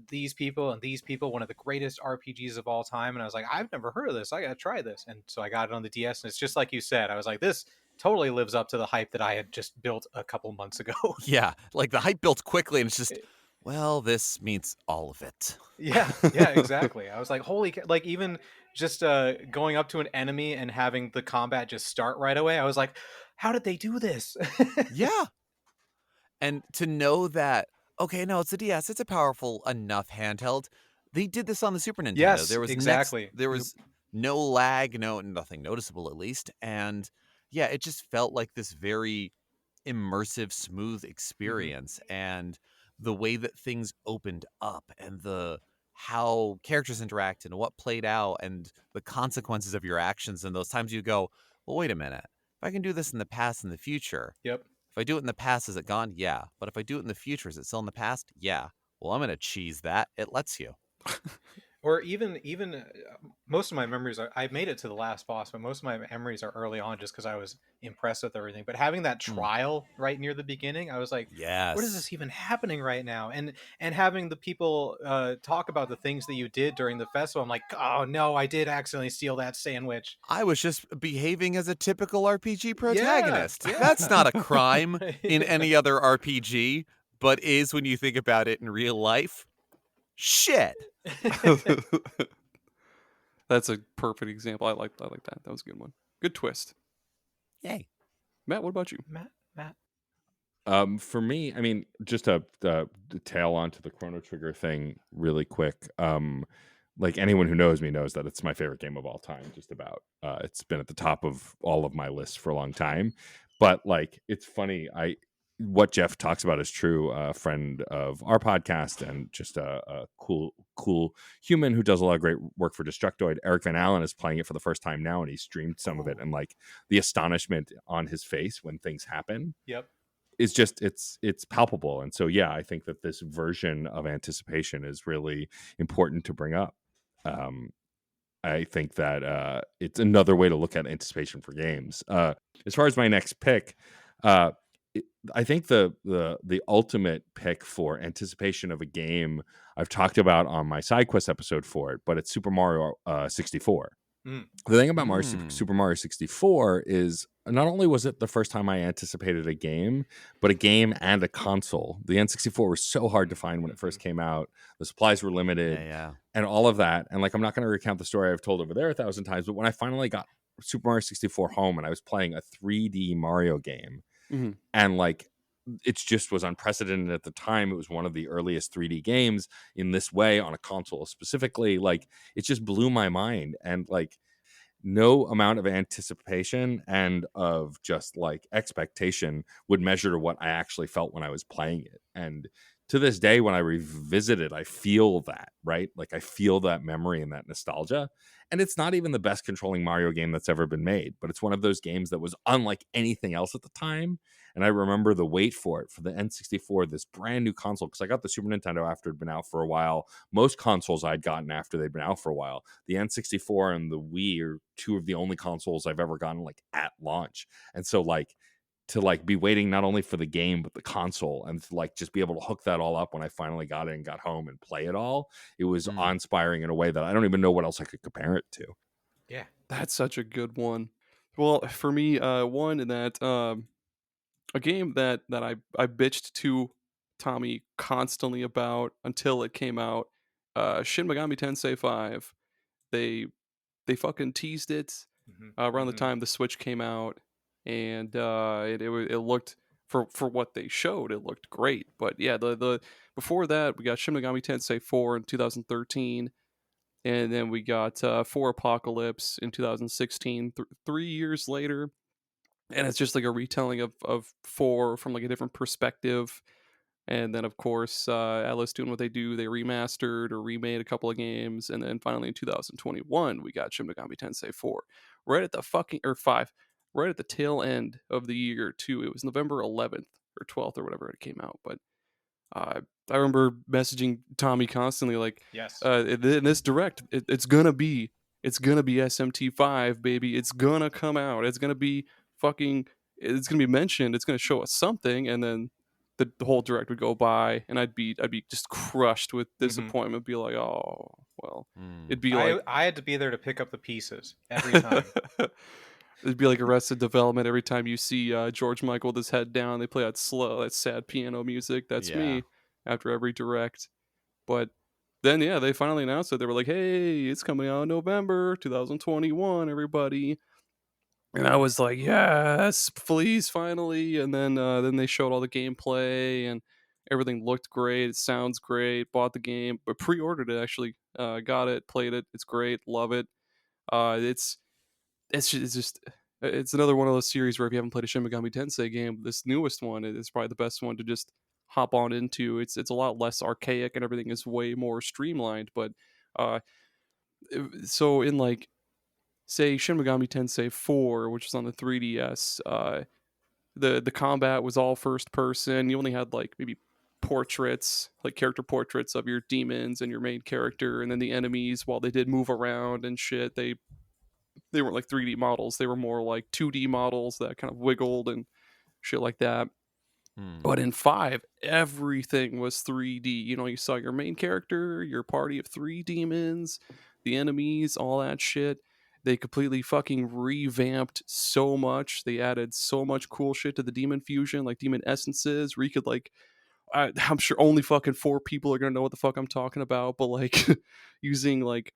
these people and these people, one of the greatest RPGs of all time. And I was like, I've never heard of this. I gotta try this. And so I got it on the DS, and it's just like you said. I was like, this totally lives up to the hype that I had just built a couple months ago. Yeah, like the hype built quickly, and it's just, well, this means all of it. Yeah, exactly. I was like, holy, like even just going up to an enemy and having the combat just start right away. I was like, how did they do this? Yeah. And to know that, okay, no, it's a DS, it's a powerful enough handheld. They did this on the Super Nintendo. Yes, There was exactly. there was no lag, nothing noticeable at least. And yeah, it just felt like this very immersive, smooth experience. And the way that things opened up, and how characters interact and what played out, and the consequences of your actions, and those times you go, well, wait a minute. If I can do this in the past and the future, Yep. if I do it in the past, is it gone? Yeah. But if I do it in the future, is it still in the past? Yeah. Well, I'm going to cheese that. It lets you. Or even most of my memories are, I made it to the last boss, but most of my memories are early on just because I was impressed with everything. But having that trial right near the beginning, I was like, Yes. what is this even happening right now? And having the people talk about the things that you did during the festival, I'm like, oh no, I did accidentally steal that sandwich. I was just behaving as a typical RPG protagonist. Yeah. That's not a crime in any other RPG, but is when you think about it in real life. Shit. That's a perfect example. I like that. That was a good one. Good twist. Yay. Matt, what about you? Matt. For me, I mean, just to tail onto the Chrono Trigger thing really quick. Like anyone who knows me knows that it's my favorite game of all time. Just about. It's been at the top of all of my lists for a long time. But like, it's funny. What Geoff talks about is true. A friend of our podcast and just a cool human who does a lot of great work for Destructoid. Eric Van Allen is playing it for the first time now, and he streamed some of it. And like the astonishment on his face when things happen. Yep. Is just it's palpable. And so yeah, I think that this version of anticipation is really important to bring up. I think that it's another way to look at anticipation for games. As far as my next pick, I think the ultimate pick for anticipation of a game I've talked about on my side quest episode for it, but it's Super Mario 64. The thing about Super Mario 64 is not only was it the first time I anticipated a game, but a game and a console. The N64 was so hard to find when it first came out. The supplies were limited and all of that. And like, I'm not going to recount the story I've told over there 1,000 times, but when I finally got Super Mario 64 home and I was playing a 3D Mario game, and like, it just was unprecedented at the time. It was one of the earliest 3D games in this way on a console specifically. Like, it just blew my mind. And like, no amount of anticipation and of just like expectation would measure to what I actually felt when I was playing it. And to this day, when I revisit it, I feel that, right? Like, I feel that memory and that nostalgia. And it's not even the best controlling Mario game that's ever been made, but it's one of those games that was unlike anything else at the time. And I remember the wait for it, for the N64, this brand new console, because I got the Super Nintendo after it'd been out for a while. Most consoles I'd gotten after they'd been out for a while. The N64 and the Wii are two of the only consoles I've ever gotten like at launch. And so like, to like be waiting not only for the game but the console, and to like just be able to hook that all up when I finally got it and got home and play it all, it was awe-inspiring in a way that I don't even know what else I could compare it to. Yeah, that's such a good one. Well, for me, one that a game that I bitched to Tommy constantly about until it came out, Shin Megami Tensei 5. They fucking teased it around the time the Switch came out. And it looked, for what they showed, it looked great. But yeah, the before that, we got Shin Megami Tensei 4 in 2013. And then we got 4 Apocalypse in 2016, 3 years later. And it's just like a retelling of 4 from like a different perspective. And then, of course, Atlas doing what they do. They remastered or remade a couple of games. And then finally in 2021, we got Shin Megami Tensei 4. Right at the or 5. Right at the tail end of the year, too. It was November 11th or 12th or whatever it came out. But I remember messaging Tommy constantly like, Yes. in this direct, it's gonna be SMT5, baby. It's gonna come out. It's gonna be it's gonna be mentioned. It's gonna show us something, and then the whole direct would go by, and I'd be just crushed with disappointment. Be like, oh well, it'd be like I had to be there to pick up the pieces every time. It'd be like Arrested Development. Every time you see George Michael with his head down, they play that slow, that sad piano music. That's me after every direct. But then, yeah, they finally announced it. They were like, hey, it's coming out in November 2021, everybody. And I was like, yes, please, finally. And then they showed all the gameplay, and everything looked great. It sounds great. Bought the game, but pre-ordered it, actually. Got it, played it. It's great. Love it. It's another one of those series where if you haven't played a Shin Megami Tensei game, this newest one is probably the best one to just hop on into. It's a lot less archaic, and everything is way more streamlined. But so in like, say, Shin Megami Tensei 4, which was on the 3DS, the combat was all first person. You only had like maybe portraits, like character portraits of your demons and your main character, and then the enemies, while they did move around and shit, they weren't like 3D models. They were more like 2D models that kind of wiggled and shit like that. But in 5, everything was 3D. You know, you saw your main character, your party of 3 demons, the enemies, all that shit. They completely fucking revamped so much. They added so much cool shit to the demon fusion, like demon essences, where you could like, I'm sure only fucking 4 people are gonna know what the fuck I'm talking about, but like using like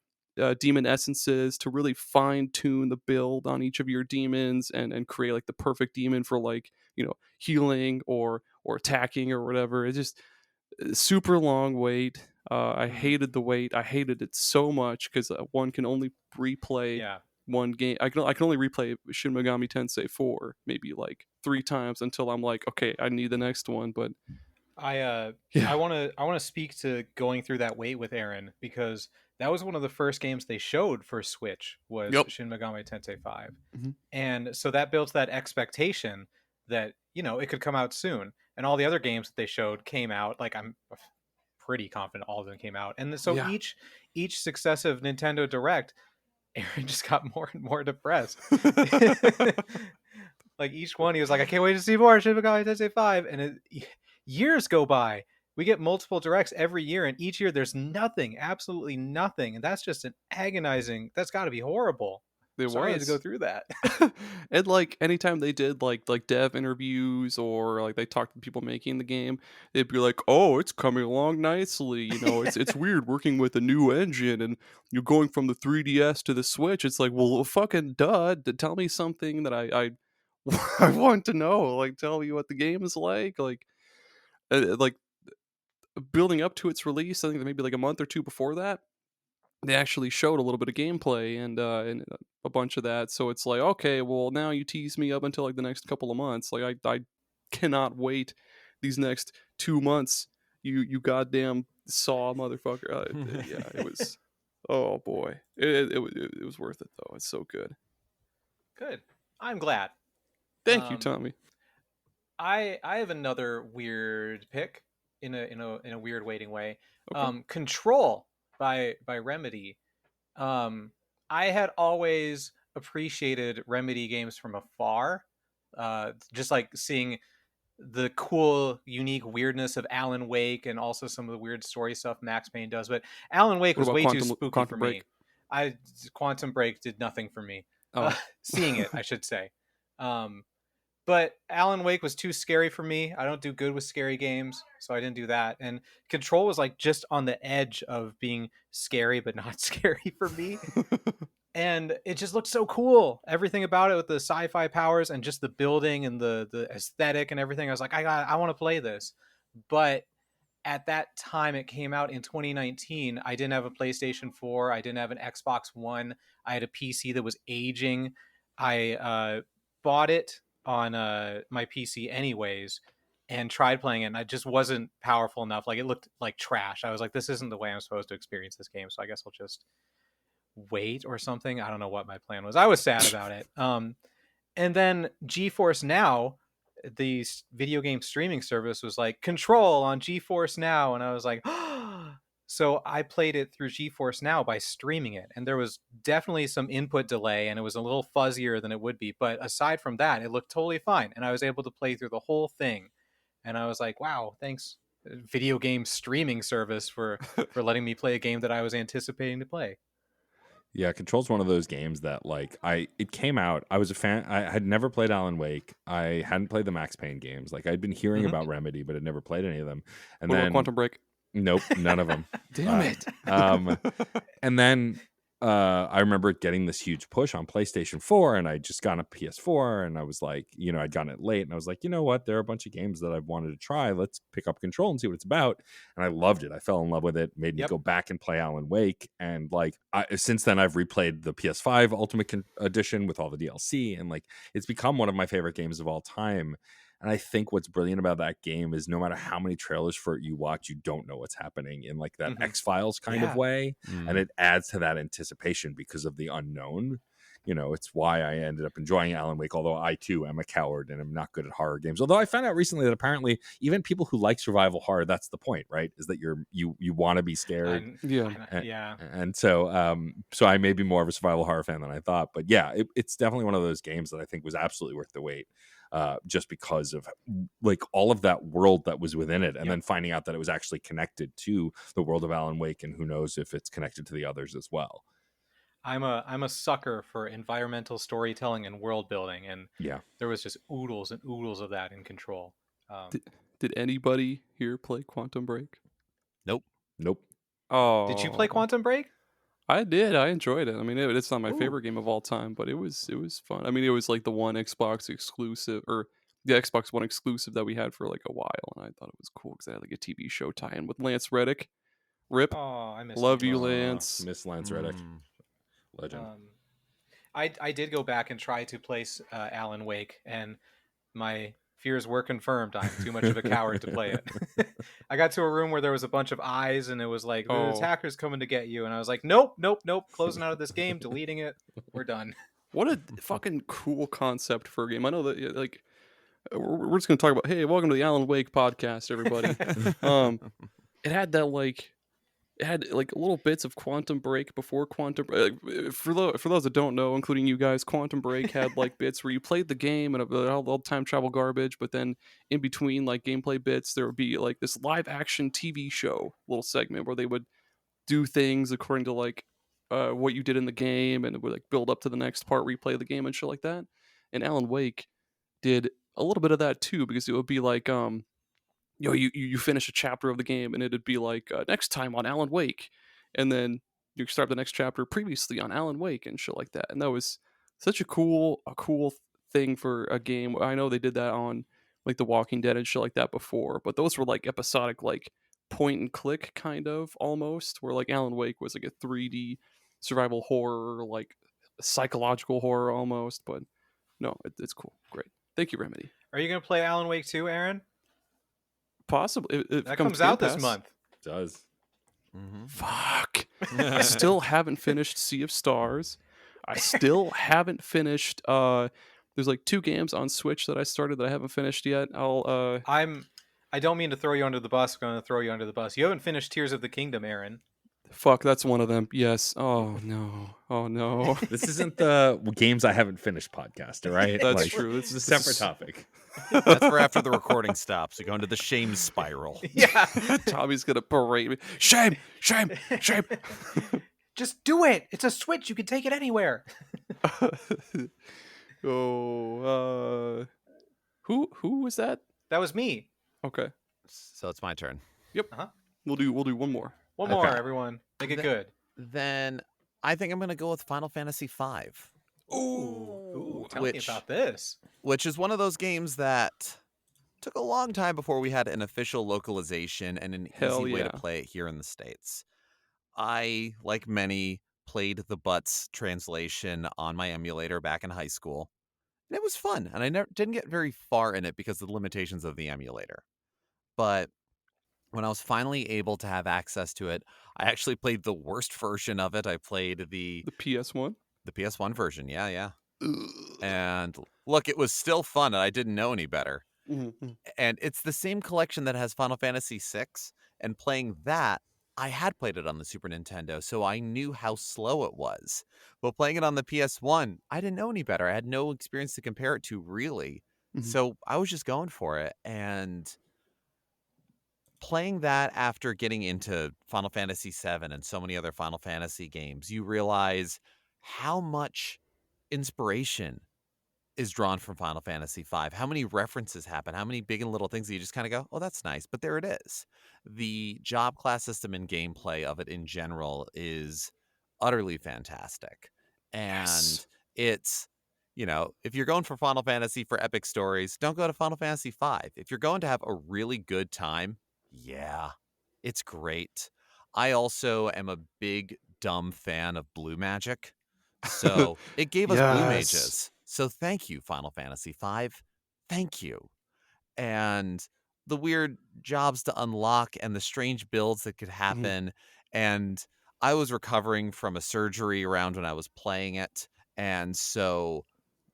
demon essences to really fine tune the build on each of your demons and create like the perfect demon for like, you know, healing or attacking or whatever. It's just super long wait. I hated the wait. I hated it so much because one can only replay one game. I can only replay Shin Megami Tensei 4 maybe like 3 times until I'm like, okay, I need the next one. But I want to speak to going through that wait with Aaron, because that was one of the first games they showed for Switch was Shin Megami Tensei 5. And so that builds that expectation that, you know, it could come out soon. And all the other games that they showed came out. Like, I'm pretty confident all of them came out. And so each successive Nintendo Direct, Aaron just got more and more depressed. Like, each one he was like, I can't wait to see more Shin Megami Tensei 5. And years go by. We get multiple directs every year, and each year there's nothing, absolutely nothing. And that's just an agonizing, that's got to be horrible. Sorry I had to go through that. And like anytime they did like dev interviews or like they talked to people making the game, they'd be like, oh, it's coming along nicely. You know, it's weird working with a new engine and you're going from the 3DS to the Switch. It's like, well, fucking duh. Tell me something that I I want to know. Like, tell me what the game is like. Like building up to its release, I think maybe like a month or 2 before that, they actually showed a little bit of gameplay and a bunch of that. So it's like, okay, well, now you tease me up until like the next couple of months. Like I cannot wait these next 2 months. You goddamn saw motherfucker. Yeah, it was. Oh boy, it was worth it though. It's so good. Good. I'm glad. Thank you, Tommy. I have another weird pick in a weird waiting way. Okay. Control by Remedy. I had always appreciated Remedy games from afar. Just like seeing the cool, unique weirdness of Alan Wake and also some of the weird story stuff Max Payne does. But Alan Wake was way too spooky for me. Quantum Break did nothing for me. Seeing it, I should say. But Alan Wake was too scary for me. I don't do good with scary games, so I didn't do that. And Control was like just on the edge of being scary, but not scary for me. And it just looked so cool. Everything about it with the sci-fi powers and just the building and the aesthetic and everything. I was like, I want to play this. But at that time it came out in 2019. I didn't have a PlayStation 4. I didn't have an Xbox One. I had a PC that was aging. I bought it on my PC anyways and tried playing it, and I just wasn't powerful enough. Like, it looked like trash. I was like, this isn't the way I'm supposed to experience this game, so I guess I'll just wait or something. I don't know what my plan was. I was sad about it. And then GeForce Now, the video game streaming service, was like, Control on GeForce Now, and I was like, so I played it through GeForce Now by streaming it, and there was definitely some input delay, and it was a little fuzzier than it would be, but aside from that, it looked totally fine, and I was able to play through the whole thing, and I was like, wow, thanks video game streaming service for letting me play a game that I was anticipating to play. Yeah, Control's one of those games that, like, it came out. I was a fan. I had never played Alan Wake. I hadn't played the Max Payne games. Like, I'd been hearing about Remedy, but had never played any of them. And What then about Quantum Break? Nope, none of them. Damn it. And then I remember getting this huge push on PlayStation 4, and I just got a PS4, and I was like, I'd gotten it late, and I was like, you know what? There are a bunch of games that I've wanted to try. Let's pick up Control and see what it's about. And I loved it. I fell in love with it. Made me go back and play Alan Wake. And like, since then, I've replayed the PS5 Ultimate Edition with all the DLC, and like, it's become one of my favorite games of all time. And I think what's brilliant about that game is no matter how many trailers for it you watch, you don't know what's happening in like that X-Files kind of way. And it adds to that anticipation because of the unknown. It's why I ended up enjoying Alan Wake, although I too am a coward and am not good at horror games. Although I found out recently that apparently even people who like survival horror, that's the point, right? Is that you want to be scared. And so so I may be more of a survival horror fan than I thought. But yeah, it's definitely one of those games that I think was absolutely worth the wait. Just because of like all of that world that was within it, and then finding out that it was actually connected to the world of Alan Wake, and who knows if it's connected to the others as well. I'm a sucker for environmental storytelling and world building, and there was just oodles and oodles of that in Control. Did anybody here play Quantum Break? Nope. Oh, did you play Quantum Break? I did. I enjoyed it. I mean, it's not my favorite game of all time, but it was fun. I mean, it was like the one Xbox exclusive, or the Xbox One exclusive that we had for like a while, and I thought it was cool because I had like a TV show tie-in with Lance Reddick. Rip. Oh, I miss Love you, Lance. Miss Lance Reddick. Legend. I did go back and try to place Alan Wake, and my fears were confirmed. I'm too much of a coward to play it. I got to a room where there was a bunch of eyes, and it was like, the attacker's coming to get you. And I was like, nope. Closing out of this game, deleting it. We're done. What a fucking cool concept for a game. I know that, like, we're just going to talk about, hey, welcome to the Alan Wake podcast, everybody. It had that, like, little bits of Quantum Break before Quantum Break. For those that don't know, including you guys, Quantum Break had like bits where you played the game and all time travel garbage, but then in between like gameplay bits, there would be like this live action TV show little segment where they would do things according to like what you did in the game, and it would like build up to the next part, replay the game and shit like that. And Alan Wake did a little bit of that too, because it would be like you finish a chapter of the game and it'd be like next time on Alan Wake, and then you start the next chapter previously on Alan Wake and shit like that. And that was such a cool thing for a game. I know they did that on like The Walking Dead and shit like that before, but those were like episodic, like point and click kind of almost, where like Alan Wake was like a 3D survival horror, like psychological horror almost. But no, it's cool. Great. Thank you, Remedy. Are you gonna play Alan Wake 2, Aaron? Possibly. That comes out this month. It does. Fuck. I still haven't finished Sea of Stars. I still haven't finished there's like 2 games on Switch that I started that I haven't finished yet. I don't mean to throw you under the bus. I'm going to throw you under the bus. You haven't finished Tears of the Kingdom, Aaron. Fuck, that's one of them. Yes. Oh no. This isn't the games I haven't finished podcast, all right? That's true. This is a separate topic. That's for after the recording stops. You go into the shame spiral. Yeah. Tommy's gonna berate me. Shame. Just do it. It's a Switch. You can take it anywhere. Who was that? That was me. Okay. So it's my turn. Yep. We'll do one more. One more, everyone. Make it good. Then I think I'm going to go with Final Fantasy V. Ooh, tell me about this. Which is one of those games that took a long time before we had an official localization and an Hell easy way to yeah. play it here in the States. I, like many, played the Butts translation on my emulator back in high school. And it was fun, and I never didn't get very far in it because of the limitations of the emulator. But when I was finally able to have access to it, I actually played the worst version of it. I played The PS1. the PS1 version. Yeah, yeah. Ugh. And look, it was still fun, and I didn't know any better. Mhm. And it's the same collection that has Final Fantasy VI, and playing that, I had played it on the Super Nintendo, so I knew how slow it was. But playing it on the PS1, I didn't know any better. I had no experience to compare it to, really. Mhm. So I was just going for it. And playing that after getting into Final Fantasy VII and so many other Final Fantasy games, you realize how much inspiration is drawn from Final Fantasy V. How many references happen? How many big and little things that you just kind of go, oh, that's nice. But there it is. The job class system and gameplay of it in general is utterly fantastic. And Yes. it's, if you're going for Final Fantasy for epic stories, don't go to Final Fantasy V. If you're going to have a really good time, yeah, it's great. I also am a big, dumb fan of blue magic. So it gave us blue Yes. mages. So thank you, Final Fantasy V. Thank you. And the weird jobs to unlock and the strange builds that could happen. And I was recovering from a surgery around when I was playing it. And so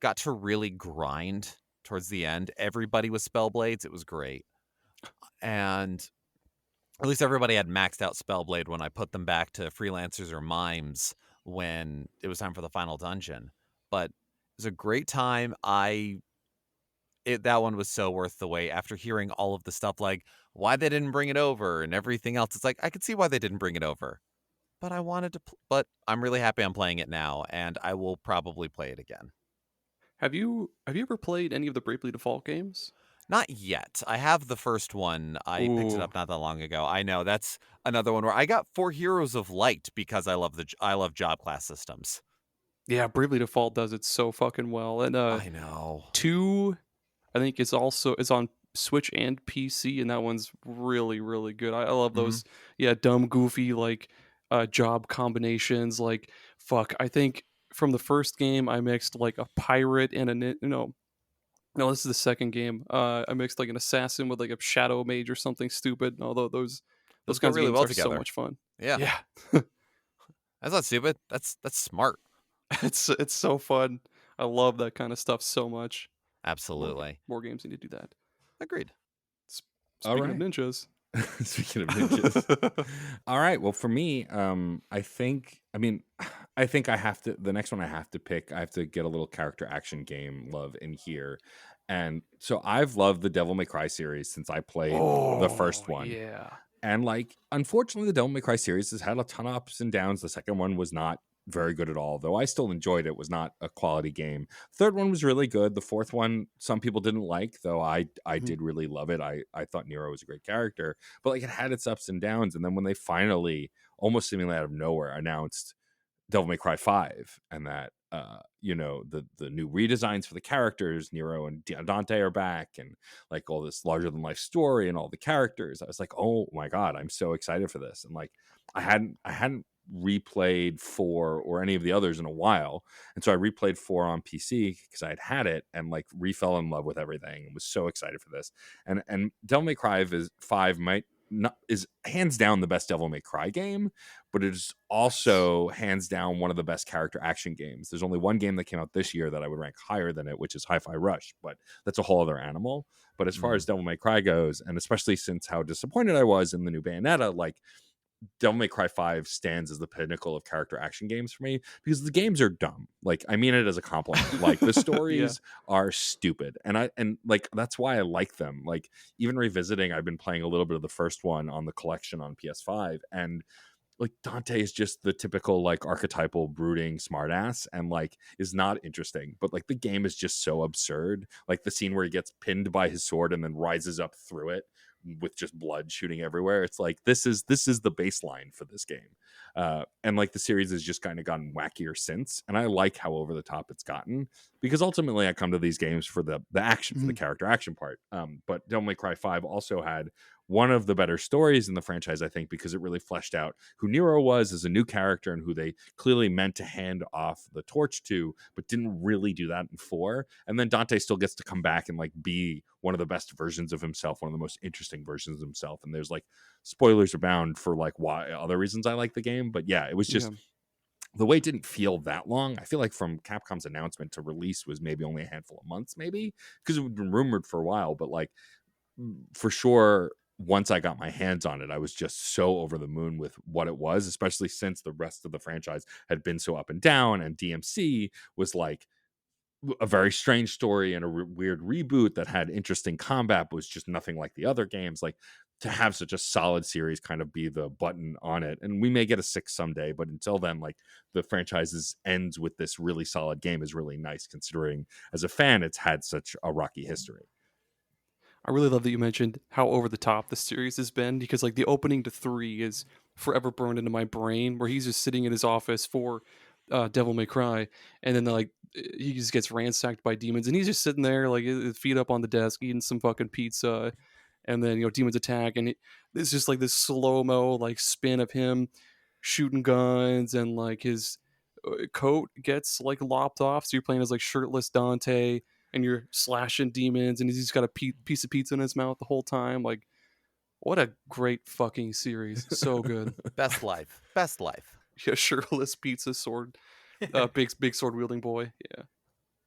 got to really grind towards the end. Everybody was Spellblades. It was great. And at least everybody had maxed out Spellblade when I put them back to freelancers or mimes when it was time for the final dungeon. But it was a great time. That one was so worth the wait. After hearing all of the stuff like why they didn't bring it over and everything else, it's like I could see why they didn't bring it over. But I wanted to. But I'm really happy I'm playing it now, and I will probably play it again. Have you ever played any of the Bravely Default games? Not yet. I have the first one. I picked it Ooh. up not that long ago. I know that's another one where I got 4 Heroes of Light because I love job class systems. Yeah, Bravely Default does it so fucking well. And I know. 2, I think is on Switch and PC, and that one's really, really good. I love those, dumb, goofy, like, job combinations. Like, fuck, I think from the first game, I mixed like a pirate and no, this is the second game. I mixed like an assassin with like a shadow mage or something stupid. Although those Those go kinds of really games well are so together. much fun. Yeah. Yeah, That's not stupid. That's smart. it's so fun. I love that kind of stuff so much. Absolutely. More games need to do that. Agreed. All Speaking of right. ninjas. Speaking of ninjas. All right. Well, for me, I think I have to, the next one I have to pick, I have to get a little character action game love in here. And so I've loved the Devil May Cry series since I played the first one. Yeah. And like, unfortunately, the Devil May Cry series has had a ton of ups and downs. The second one was not very good at all, though I still enjoyed it. It was not a quality game. Third one was really good. The fourth one, some people didn't like, though I did really love it. I thought Nero was a great character, but like it had its ups and downs. And then when they finally, almost seemingly out of nowhere, announced Devil May Cry 5 and that the new redesigns for the characters, Nero and Dante are back, and like all this larger than life story and all the characters, I was like, oh my god, I'm so excited for this. And like I hadn't replayed 4 or any of the others in a while, and so I replayed 4 on PC because I had it and like refell in love with everything and was so excited for this. And Devil May Cry 5 is hands down the best Devil May Cry game, but it is also hands down one of the best character action games. There's only one game that came out this year that I would rank higher than it, which is Hi-Fi Rush, but that's a whole other animal. But as far as Devil May Cry goes, and especially since how disappointed I was in the new Bayonetta, like Devil May Cry 5 stands as the pinnacle of character action games for me because the games are dumb. Like, I mean it as a compliment. Like, the stories are stupid. And like, that's why I like them. Like, even revisiting, I've been playing a little bit of the first one on the collection on PS5, and like Dante is just the typical like archetypal brooding smartass and like is not interesting, but like the game is just so absurd. Like the scene where he gets pinned by his sword and then rises up through it with just blood shooting everywhere. It's like this is the baseline for this game. And like the series has just kind of gotten wackier since, and I like how over the top it's gotten, because ultimately I come to these games for the action, for the character action part. But Devil May Cry 5 also had one of the better stories in the franchise, I think, because it really fleshed out who Nero was as a new character and who they clearly meant to hand off the torch to, but didn't really do that in 4. And then Dante still gets to come back and like be one of the best versions of himself, one of the most interesting versions of himself. And there's like spoilers abound for like why other reasons I like the game. But yeah, it was just the way it didn't feel that long. I feel like from Capcom's announcement to release was maybe only a handful of months, maybe, because it had been rumored for a while, but like for sure, once I got my hands on it, I was just so over the moon with what it was, especially since the rest of the franchise had been so up and down, and DMC was like a very strange story and a weird reboot that had interesting combat, but was just nothing like the other games. Like, to have such a solid series kind of be the button on it, and we may get a 6 someday, but until then, like, the franchise's ends with this really solid game is really nice, considering as a fan it's had such a rocky history. I really love that you mentioned how over the top the series has been, because like the opening to 3 is forever burned into my brain, where he's just sitting in his office for Devil May Cry, and then like he just gets ransacked by demons, and he's just sitting there like his feet up on the desk eating some fucking pizza, and then demons attack, and it's just like this slow-mo like spin of him shooting guns, and like his coat gets like lopped off, so you're playing as like shirtless Dante, and you're slashing demons, and he's just got a piece of pizza in his mouth the whole time. Like, what a great fucking series. So good. Best life. Best life. Yeah, shirtless pizza sword. Big sword wielding boy. Yeah.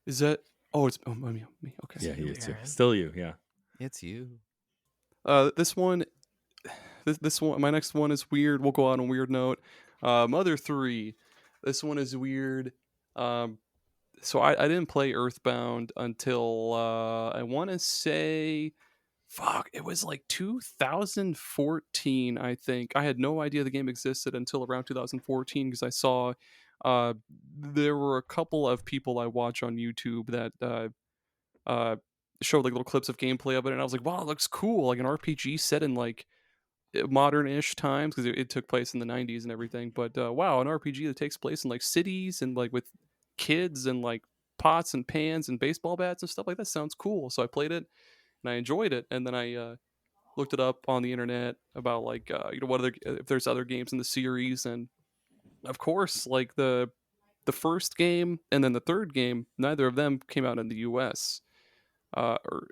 Is that... Oh, it's me. Okay. Yeah, he is too. Still you, yeah. It's you. This one, my next one is weird. We'll go out on a weird note. Mother 3. This one is weird. So I didn't play Earthbound until I want to say, it was like 2014, I think. I had no idea the game existed until around 2014, because I saw there were a couple of people I watch on YouTube that showed like little clips of gameplay of it, and I was like, wow, it looks cool, like an RPG set in like modern-ish times, because it took place in the 90s and everything. But wow, an RPG that takes place in like cities and like with kids and like pots and pans and baseball bats and stuff like that sounds cool. So I played it and I enjoyed it, and then I looked it up on the internet about like what other, if there's other games in the series, and of course like the first game and then the third game, neither of them came out in the US. Or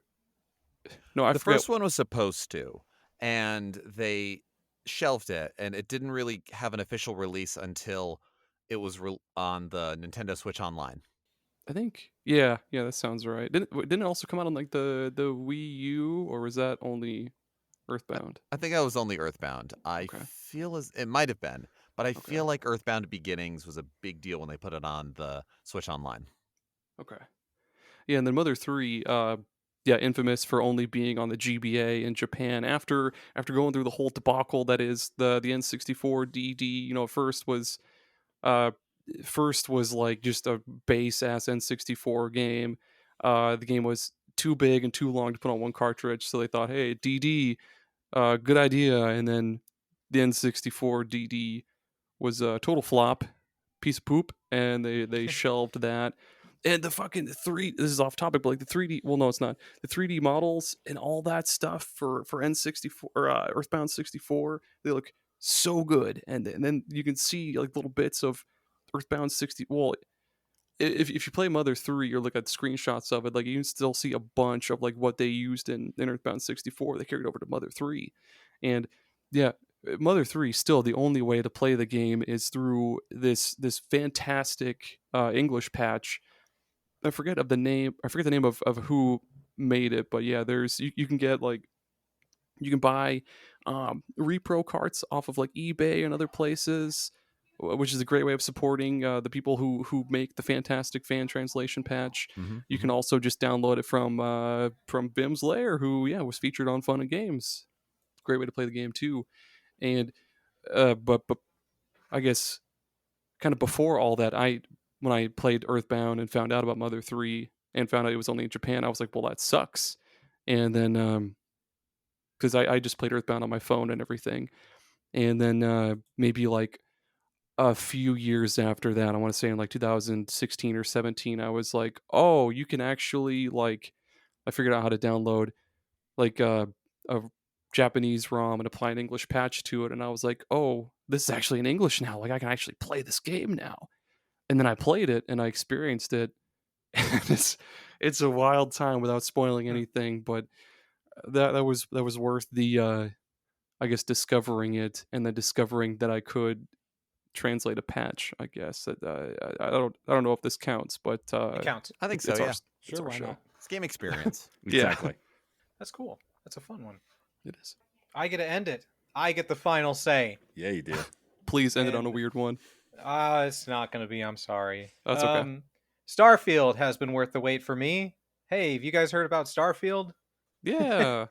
no, I The forget. first one was supposed to, and they shelved it, and it didn't really have an official release until it was on the Nintendo Switch Online. I think, yeah, that sounds right. Didn't it also come out on like the Wii U, or was that only Earthbound? I think I was only Earthbound. I Okay. feel as it might have been, but I feel like Earthbound Beginnings was a big deal when they put it on the Switch Online. Okay. Yeah, and then Mother 3, infamous for only being on the GBA in Japan after going through the whole debacle that is the N64 DD. First was like just a base ass N64 game. The game was too big and too long to put on one cartridge, so they thought, hey, DD, good idea. And then the N64 DD was a total flop, piece of poop, and they shelved that. And the fucking this is off topic, but like the 3D, well, no, it's not. The 3D models and all that stuff for N64 or Earthbound 64, they look so good. And then you can see like little bits of Earthbound 60. Well, if you play Mother 3 or look at screenshots of it, like you can still see a bunch of like what they used in Earthbound 64. They carried over to Mother 3, and yeah, Mother 3 still the only way to play the game is through this fantastic English patch. I forget the name of who made it, but yeah, there's you can get like, you can buy repro carts off of like eBay and other places, which is a great way of supporting the people who make the fantastic fan translation patch. You can also just download it from Bim's Lair, who was featured on Fun and Games. Great way to play the game too. And but I guess kind of before all that, when I played Earthbound and found out about Mother 3 and found out it was only in Japan, I was like, well, that sucks. And then because I just played Earthbound on my phone and everything. And then maybe like a few years after that, I want to say in like 2016 or 17, I was like, oh, you can actually like, I figured out how to download like a Japanese ROM and apply an English patch to it. And I was like, oh, this is actually in English now. Like I can actually play this game now. And then I played it and I experienced it. And it's a wild time without spoiling anything, but that was worth the I guess discovering it and then discovering that I could translate a patch. I guess I don't know if this counts, but It counts. I think so, it's yeah. our, it's Sure, our why show. not? It's game experience. Exactly. That's cool. That's a fun one. It is. I get to end it. I get the final say. Yeah, you do. Please end it on a And- weird one. It's not going to be. I'm sorry. That's okay. Starfield has been worth the wait for me. Hey, have you guys heard about Starfield? Yeah.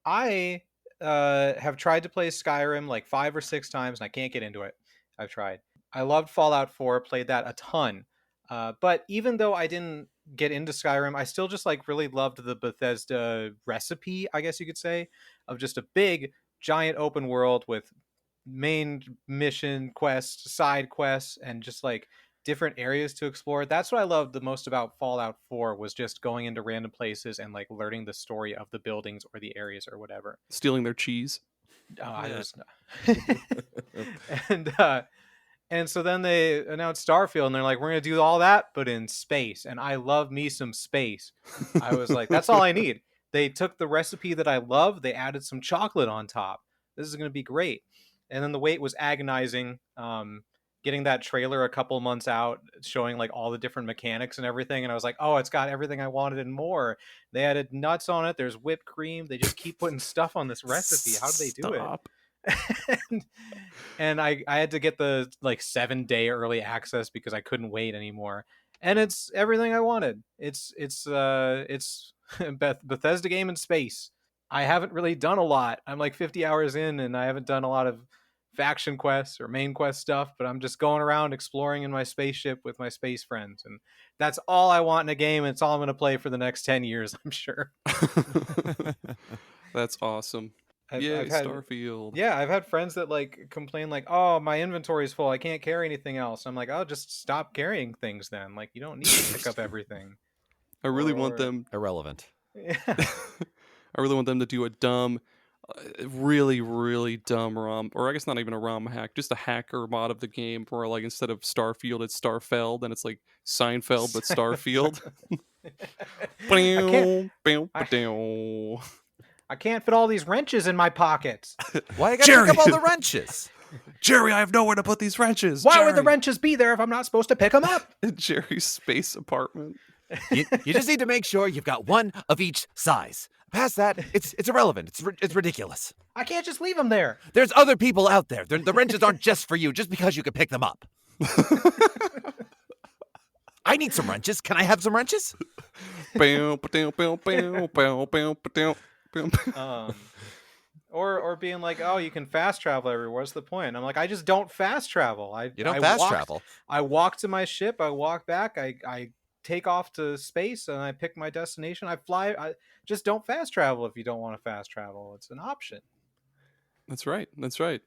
I have tried to play Skyrim like 5 or 6 times, and I can't get into it. I've tried. I loved Fallout 4, played that a ton. But even though I didn't get into Skyrim, I still just like really loved the Bethesda recipe, I guess you could say, of just a big, giant open world with main mission quests, side quests, and just like different areas to explore. That's what I loved the most about Fallout 4 was just going into random places and like learning the story of the buildings or the areas or whatever. Stealing their cheese. I Yeah. was and so then they announced Starfield and they're like, we're gonna do all that but in space, and I love me some space. I was like, that's all I need. They took the recipe that I love, they added some chocolate on top. This is gonna be great. And then the wait was agonizing. Getting that trailer a couple months out showing like all the different mechanics and everything, and I was like, oh, it's got everything I wanted and more. They added nuts on it, there's whipped cream, they just keep putting stuff on this recipe. How do they do Stop. it? and I had to get the like 7-day early access because I couldn't wait anymore, and it's everything I wanted. It's Bethesda game in space. I haven't really done a lot. I'm like 50 hours in and I haven't done a lot of faction quests or main quest stuff, but I'm just going around exploring in my spaceship with my space friends, and that's all I want in a game. It's all I'm going to play for the next 10 years, I'm sure. That's awesome. I've had, Starfield. yeah, I've had friends that like complain like, oh, my inventory's full, I can't carry anything else. I'm like, oh, just stop carrying things then. Like, you don't need to pick up everything. I really Or- want them. Irrelevant. Yeah. I really want them to do a dumb, really, really dumb ROM, or I guess not even a ROM hack, just a hacker mod of the game where like instead of Starfield, it's Starfeld, and it's like Seinfeld but Starfield. I can't fit all these wrenches in my pockets. Why you gotta Jerry. pick up all the wrenches? Jerry, I have nowhere to put these wrenches. Why Jerry. would the wrenches be there if I'm not supposed to pick them up? Jerry's space apartment. You just need to make sure you've got one of each size. Past that, it's irrelevant. It's ridiculous. I can't just leave them there. There's other people out there. The wrenches aren't just for you, just because you can pick them up. I need some wrenches. Can I have some wrenches? Or being like, oh, you can fast travel everywhere. What's the point? I'm like, I just don't fast travel. You don't fast travel. I walk to my ship. I walk back. I take off to space and I pick my destination. I fly. I just don't fast travel if you don't want to fast travel. It's an option. That's right. That's right.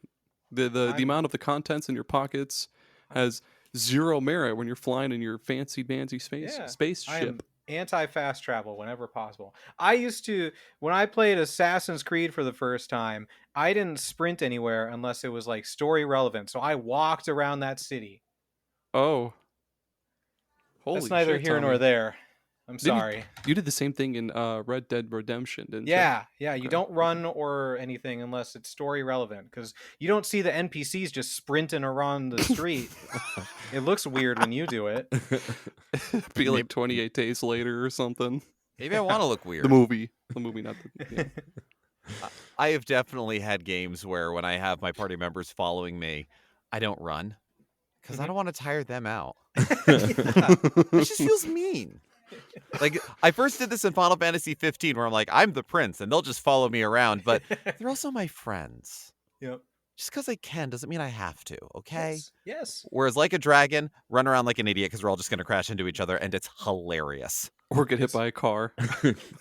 The amount of the contents in your pockets has zero merit when you're flying in your fancy dancy I am spaceship. anti-fast travel whenever possible. I used to, when I played Assassin's Creed for the first time, I didn't sprint anywhere unless it was like story relevant. So I walked around that city. Oh. Holy That's neither shit, here nor Tommy. there. I'm Didn't you- sorry. You did the same thing in Red Dead Redemption, didn't you? Yeah. You Okay. don't run or anything unless it's story relevant, because you don't see the NPCs just sprinting around the street. It looks weird when you do it. Be like 28 days later or something. Maybe I want to look weird. The movie, not the. Yeah. I have definitely had games where when I have my party members following me, I don't run because I don't want to tire them out. It just feels mean. Like, I first did this in Final Fantasy 15 where I'm like, I'm the prince and they'll just follow me around, but they're also my friends. Yep. just because I can doesn't mean I have to, okay? Yes. Yes. Whereas Like a Dragon, run around like an idiot because we're all just going to crash into each other, and it's hilarious. Or get hit by a car.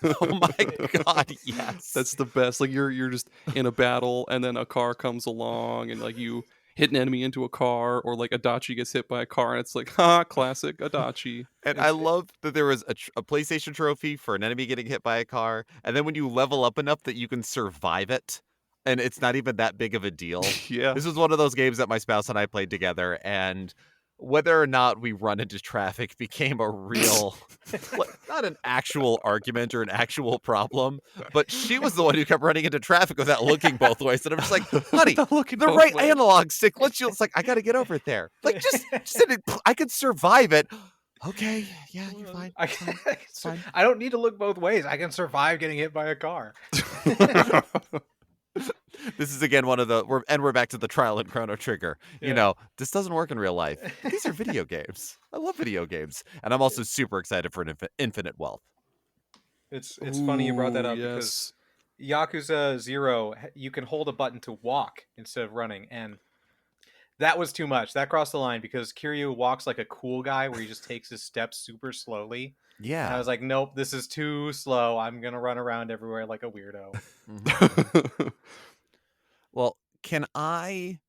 Oh my god, yes. That's the best. Like you're just in a battle and then a car comes along and like you hit an enemy into a car, or like Adachi gets hit by a car and it's like, ha, classic Adachi. And I love that there was a PlayStation trophy for an enemy getting hit by a car, and then when you level up enough that you can survive it, and it's not even that big of a deal. Yeah. This was one of those games that my spouse and I played together, and whether or not we run into traffic became a real, not an actual argument or an actual problem, but she was the one who kept running into traffic without looking both ways. And I'm just like, honey, Without looking the both right ways. analog stick lets you, it's like, I got to get over there. Like, just I could survive it. Okay, yeah, you're fine. It's fine. I don't need to look both ways. I can survive getting hit by a car. This is again one of the we're back to the trial in Chrono Trigger. Yeah. You know, this doesn't work in real life. These are video games. I love video games, and I'm also super excited for Infinite Wealth. It's funny you brought that Ooh, up yes. because Yakuza 0, you can hold a button to walk instead of running, and that was too much. That crossed the line because Kiryu walks like a cool guy where he just takes his steps super slowly. And I Yeah. was like, nope, this is too slow. I'm gonna run around everywhere like a weirdo. Mhm. Well, can I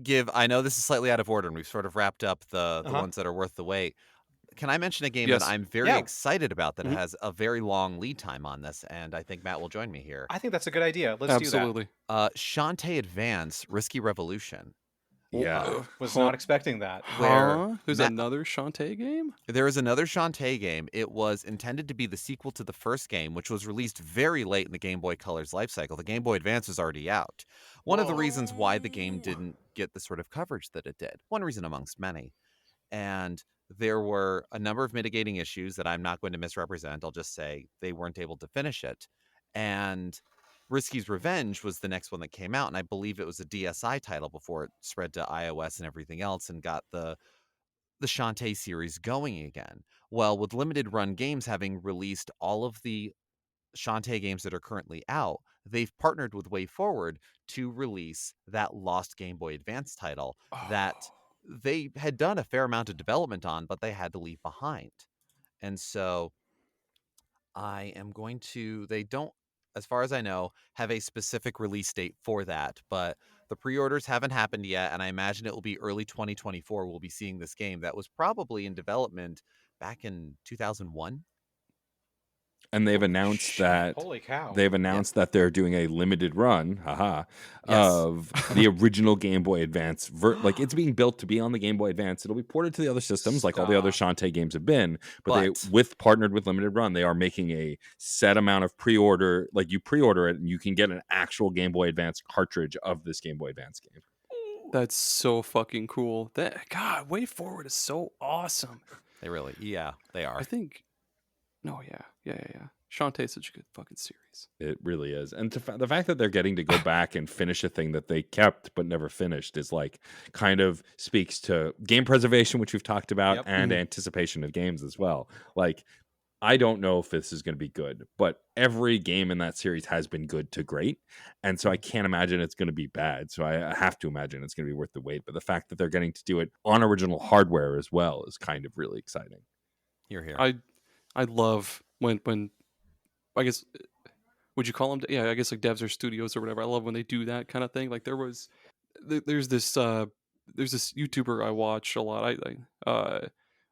give? I know this is slightly out of order, and we've sort of wrapped up the Uh-huh. ones that are worth the wait. Can I mention a game Yes. that I'm very Yeah. excited about that Mhm. has a very long lead time on this, and I think Matt will join me here. I think that's a good idea. Let's Absolutely. Shantae Advance Risky Revolution. Yeah. do that. Was not expecting that. Where Huh? There's Matt- another Shantae game? There is another Shantae game. It was intended to be the sequel to the first game, which was released very late in the Game Boy Color's life cycle. The Game Boy Advance was already out. One of the reasons why the game didn't get the sort of coverage that it did. One reason amongst many. And there were a number of mitigating issues that I'm not going to misrepresent. I'll just say they weren't able to finish it. And Risky's Revenge was the next one that came out, and I believe it was a DSi title before it spread to iOS and everything else and got the Shantae series going again. Well, with Limited Run Games having released all of the Shantae games that are currently out, they've partnered with Way Forward to release that lost Game Boy Advance title that they had done a fair amount of development on, but they had to leave behind. And so I am going to, they don't, as far as I know, have a specific release date for that, but the pre-orders haven't happened yet, and I imagine it will be early 2024 we'll be seeing this game that was probably in development back in 2001. And they've announced that Holy cow. that they're doing a limited run, Yes. of the original Game Boy Advance. Like it's being built to be on the Game Boy Advance. It'll be ported to the other systems, like all the other Shantae games have been. But they, partnered with Limited Run, they are making a set amount of pre-order. Like you pre-order it, and you can get an actual Game Boy Advance cartridge of this Game Boy Advance game. That's so fucking cool. God, Way Forward is so awesome. They really, they are. I think. No, yeah. Shantae is such a good fucking series. It really is. And the fact that they're getting to go back and finish a thing that they kept but never finished is like kind of speaks to game preservation, which we've talked about, and anticipation of games as well. Like, I don't know if this is going to be good, but every game in that series has been good to great. And so I can't imagine it's going to be bad. So I have to imagine it's going to be worth the wait. But the fact that they're getting to do it on original hardware as well is kind of really exciting. Here. I love when I guess, would you call them? Yeah, I guess like devs or studios or whatever. I love when they do that kind of thing. Like there's this YouTuber I watch a lot.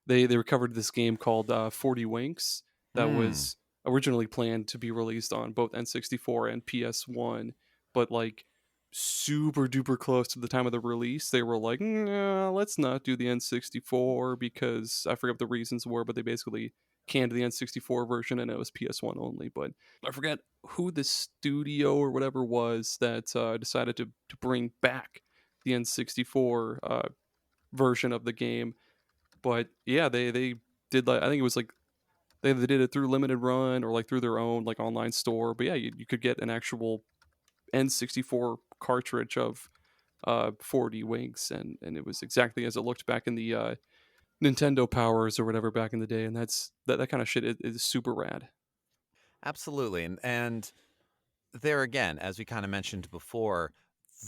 They recovered this game called 40 Winks that was originally planned to be released on both N64 and PS1, but like super duper close to the time of the release, they were like, nah, let's not do the N64 because I forget what the reasons were, but they basically canned the N64 version and it was PS1 only. But I forget who the studio or whatever was that decided to bring back the N64 version of the game. But yeah, they did, like, I think it was like they did it through Limited Run or like through their own like online store. But yeah, you could get an actual N64 cartridge of 40 Winks, and it was exactly as it looked back in the Nintendo Powers or whatever back in the day, and that kind of shit is super rad. Absolutely. And there again, as we kind of mentioned before,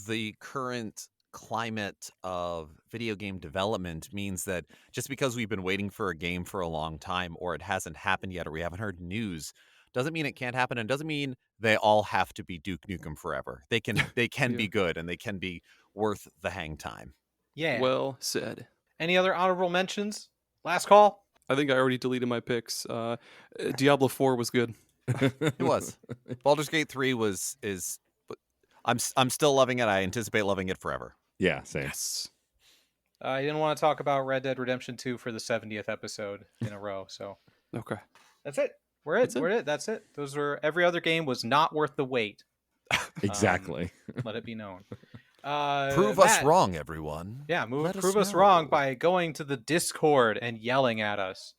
the current climate of video game development means that just because we've been waiting for a game for a long time, or it hasn't happened yet, or we haven't heard news, doesn't mean it can't happen, and doesn't mean they all have to be Duke Nukem forever. They can Yeah. be good, and they can be worth the hang time. Yeah. Well said. Any other honorable mentions? Last call. I think I already deleted my picks. Diablo 4 was good. It was. Baldur's Gate 3 is. I'm still loving it. I anticipate loving it forever. Yeah, same. Yes. I didn't want to talk about Red Dead Redemption 2 for the 70th episode in a row, so Okay. that's it. We're it. That's it. Those were every other game was not worth the wait. Exactly. Let it be known. Prove us Matt, wrong, everyone. Yeah, Let prove us us wrong know. by going to the Discord and yelling at us.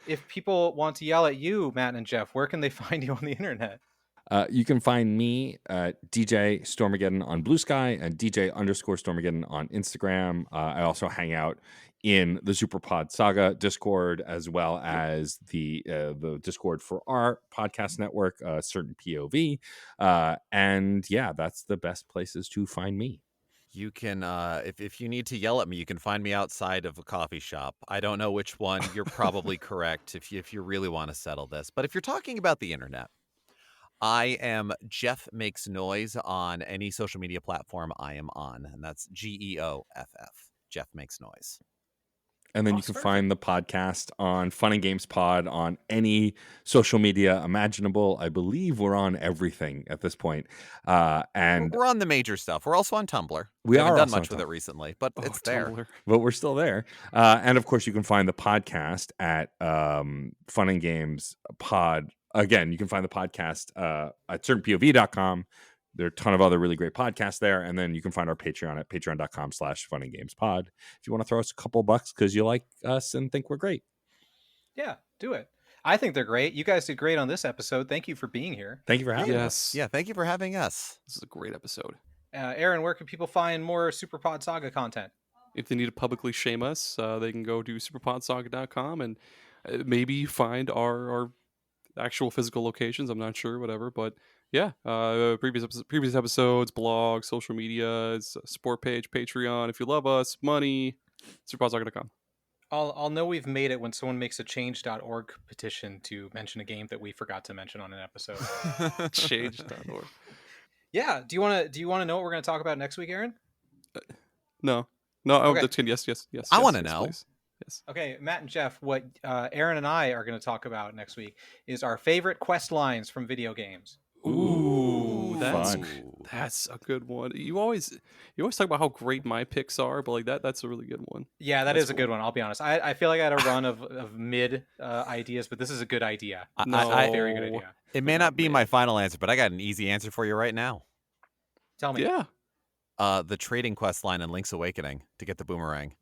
If people want to yell at you, Matt and Geoff, where can they find you on the internet? You can find me DJ Stormageddon on Blue Sky and DJ_Stormageddon on Instagram. I also hang out in the SuperPod Saga Discord, as well as the Discord for our podcast network, Certain POV. And yeah, that's the best places to find me. You can, if you need to yell at me, you can find me outside of a coffee shop. I don't know which one. You're probably correct if you really want to settle this. But if you're talking about the internet, I am Geoff Makes Noise on any social media platform I am on, and that's GEOFF. Geoff Makes Noise. And then you can find the podcast on Fun and Games Pod on any social media imaginable. I believe we're on everything at this point. And We're on the major stuff. We're also on Tumblr. We haven't are done also much on with it Tumblr. recently, but it's there. Tumblr. but we're still there. And of course, you can find the podcast at Fun and Games Pod. Again, you can find the podcast at certainpov.com. There are a ton of other really great podcasts there. And then you can find our Patreon at patreon.com/funandgamespod if you want to throw us a couple bucks because you like us and think we're great. Yeah, do it. I think they're great. You guys did great on this episode. Thank you for being here. Thank you for having us. Yes. Yeah, thank you for having us. This is a great episode. Aaron, where can people find more SuperPod Saga content? If they need to publicly shame us, they can go to superpodsaga.com and maybe find our actual physical locations. I'm not sure, whatever. But yeah, previous episodes, blogs, social media, support page, Patreon. If you love us, money, superpodsaga.com. I'll know we've made it when someone makes a change.org petition to mention a game that we forgot to mention on an episode. Change.org. Yeah. Do you want to know what we're going to talk about next week, Aaron? No. Okay. That's good. Yes. I wanna yes, know. please. Yes. Okay, Matt and Geoff, what Aaron and I are going to talk about next week is our favorite quest lines from video games. Ooh, fun. that's a good one. You always talk about how great my picks are, but like that's a really good one. Yeah, That's is a good one. I'll be honest. I feel like I had a run of mid ideas, but this is a good idea. Very good idea. It may not be my final answer, but I got an easy answer for you right now. Tell me. Yeah. The trading quest line in Link's Awakening to get the boomerang.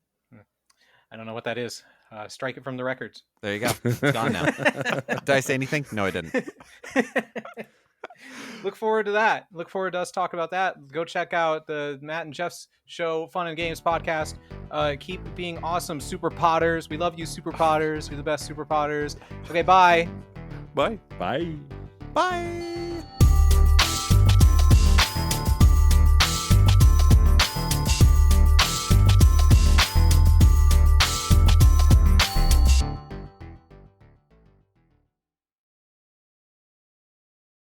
I don't know what that is. Strike it from the records. There you go. It's gone now. Did I say anything? No, I didn't. Look forward to that. Look forward to us talking about that. Go check out the Matt and Geoff's show, Fun and Games podcast. Keep being awesome Super Podders. We love you, Super Podders. You're the best Super Podders. Okay, bye. Bye. Bye. Bye.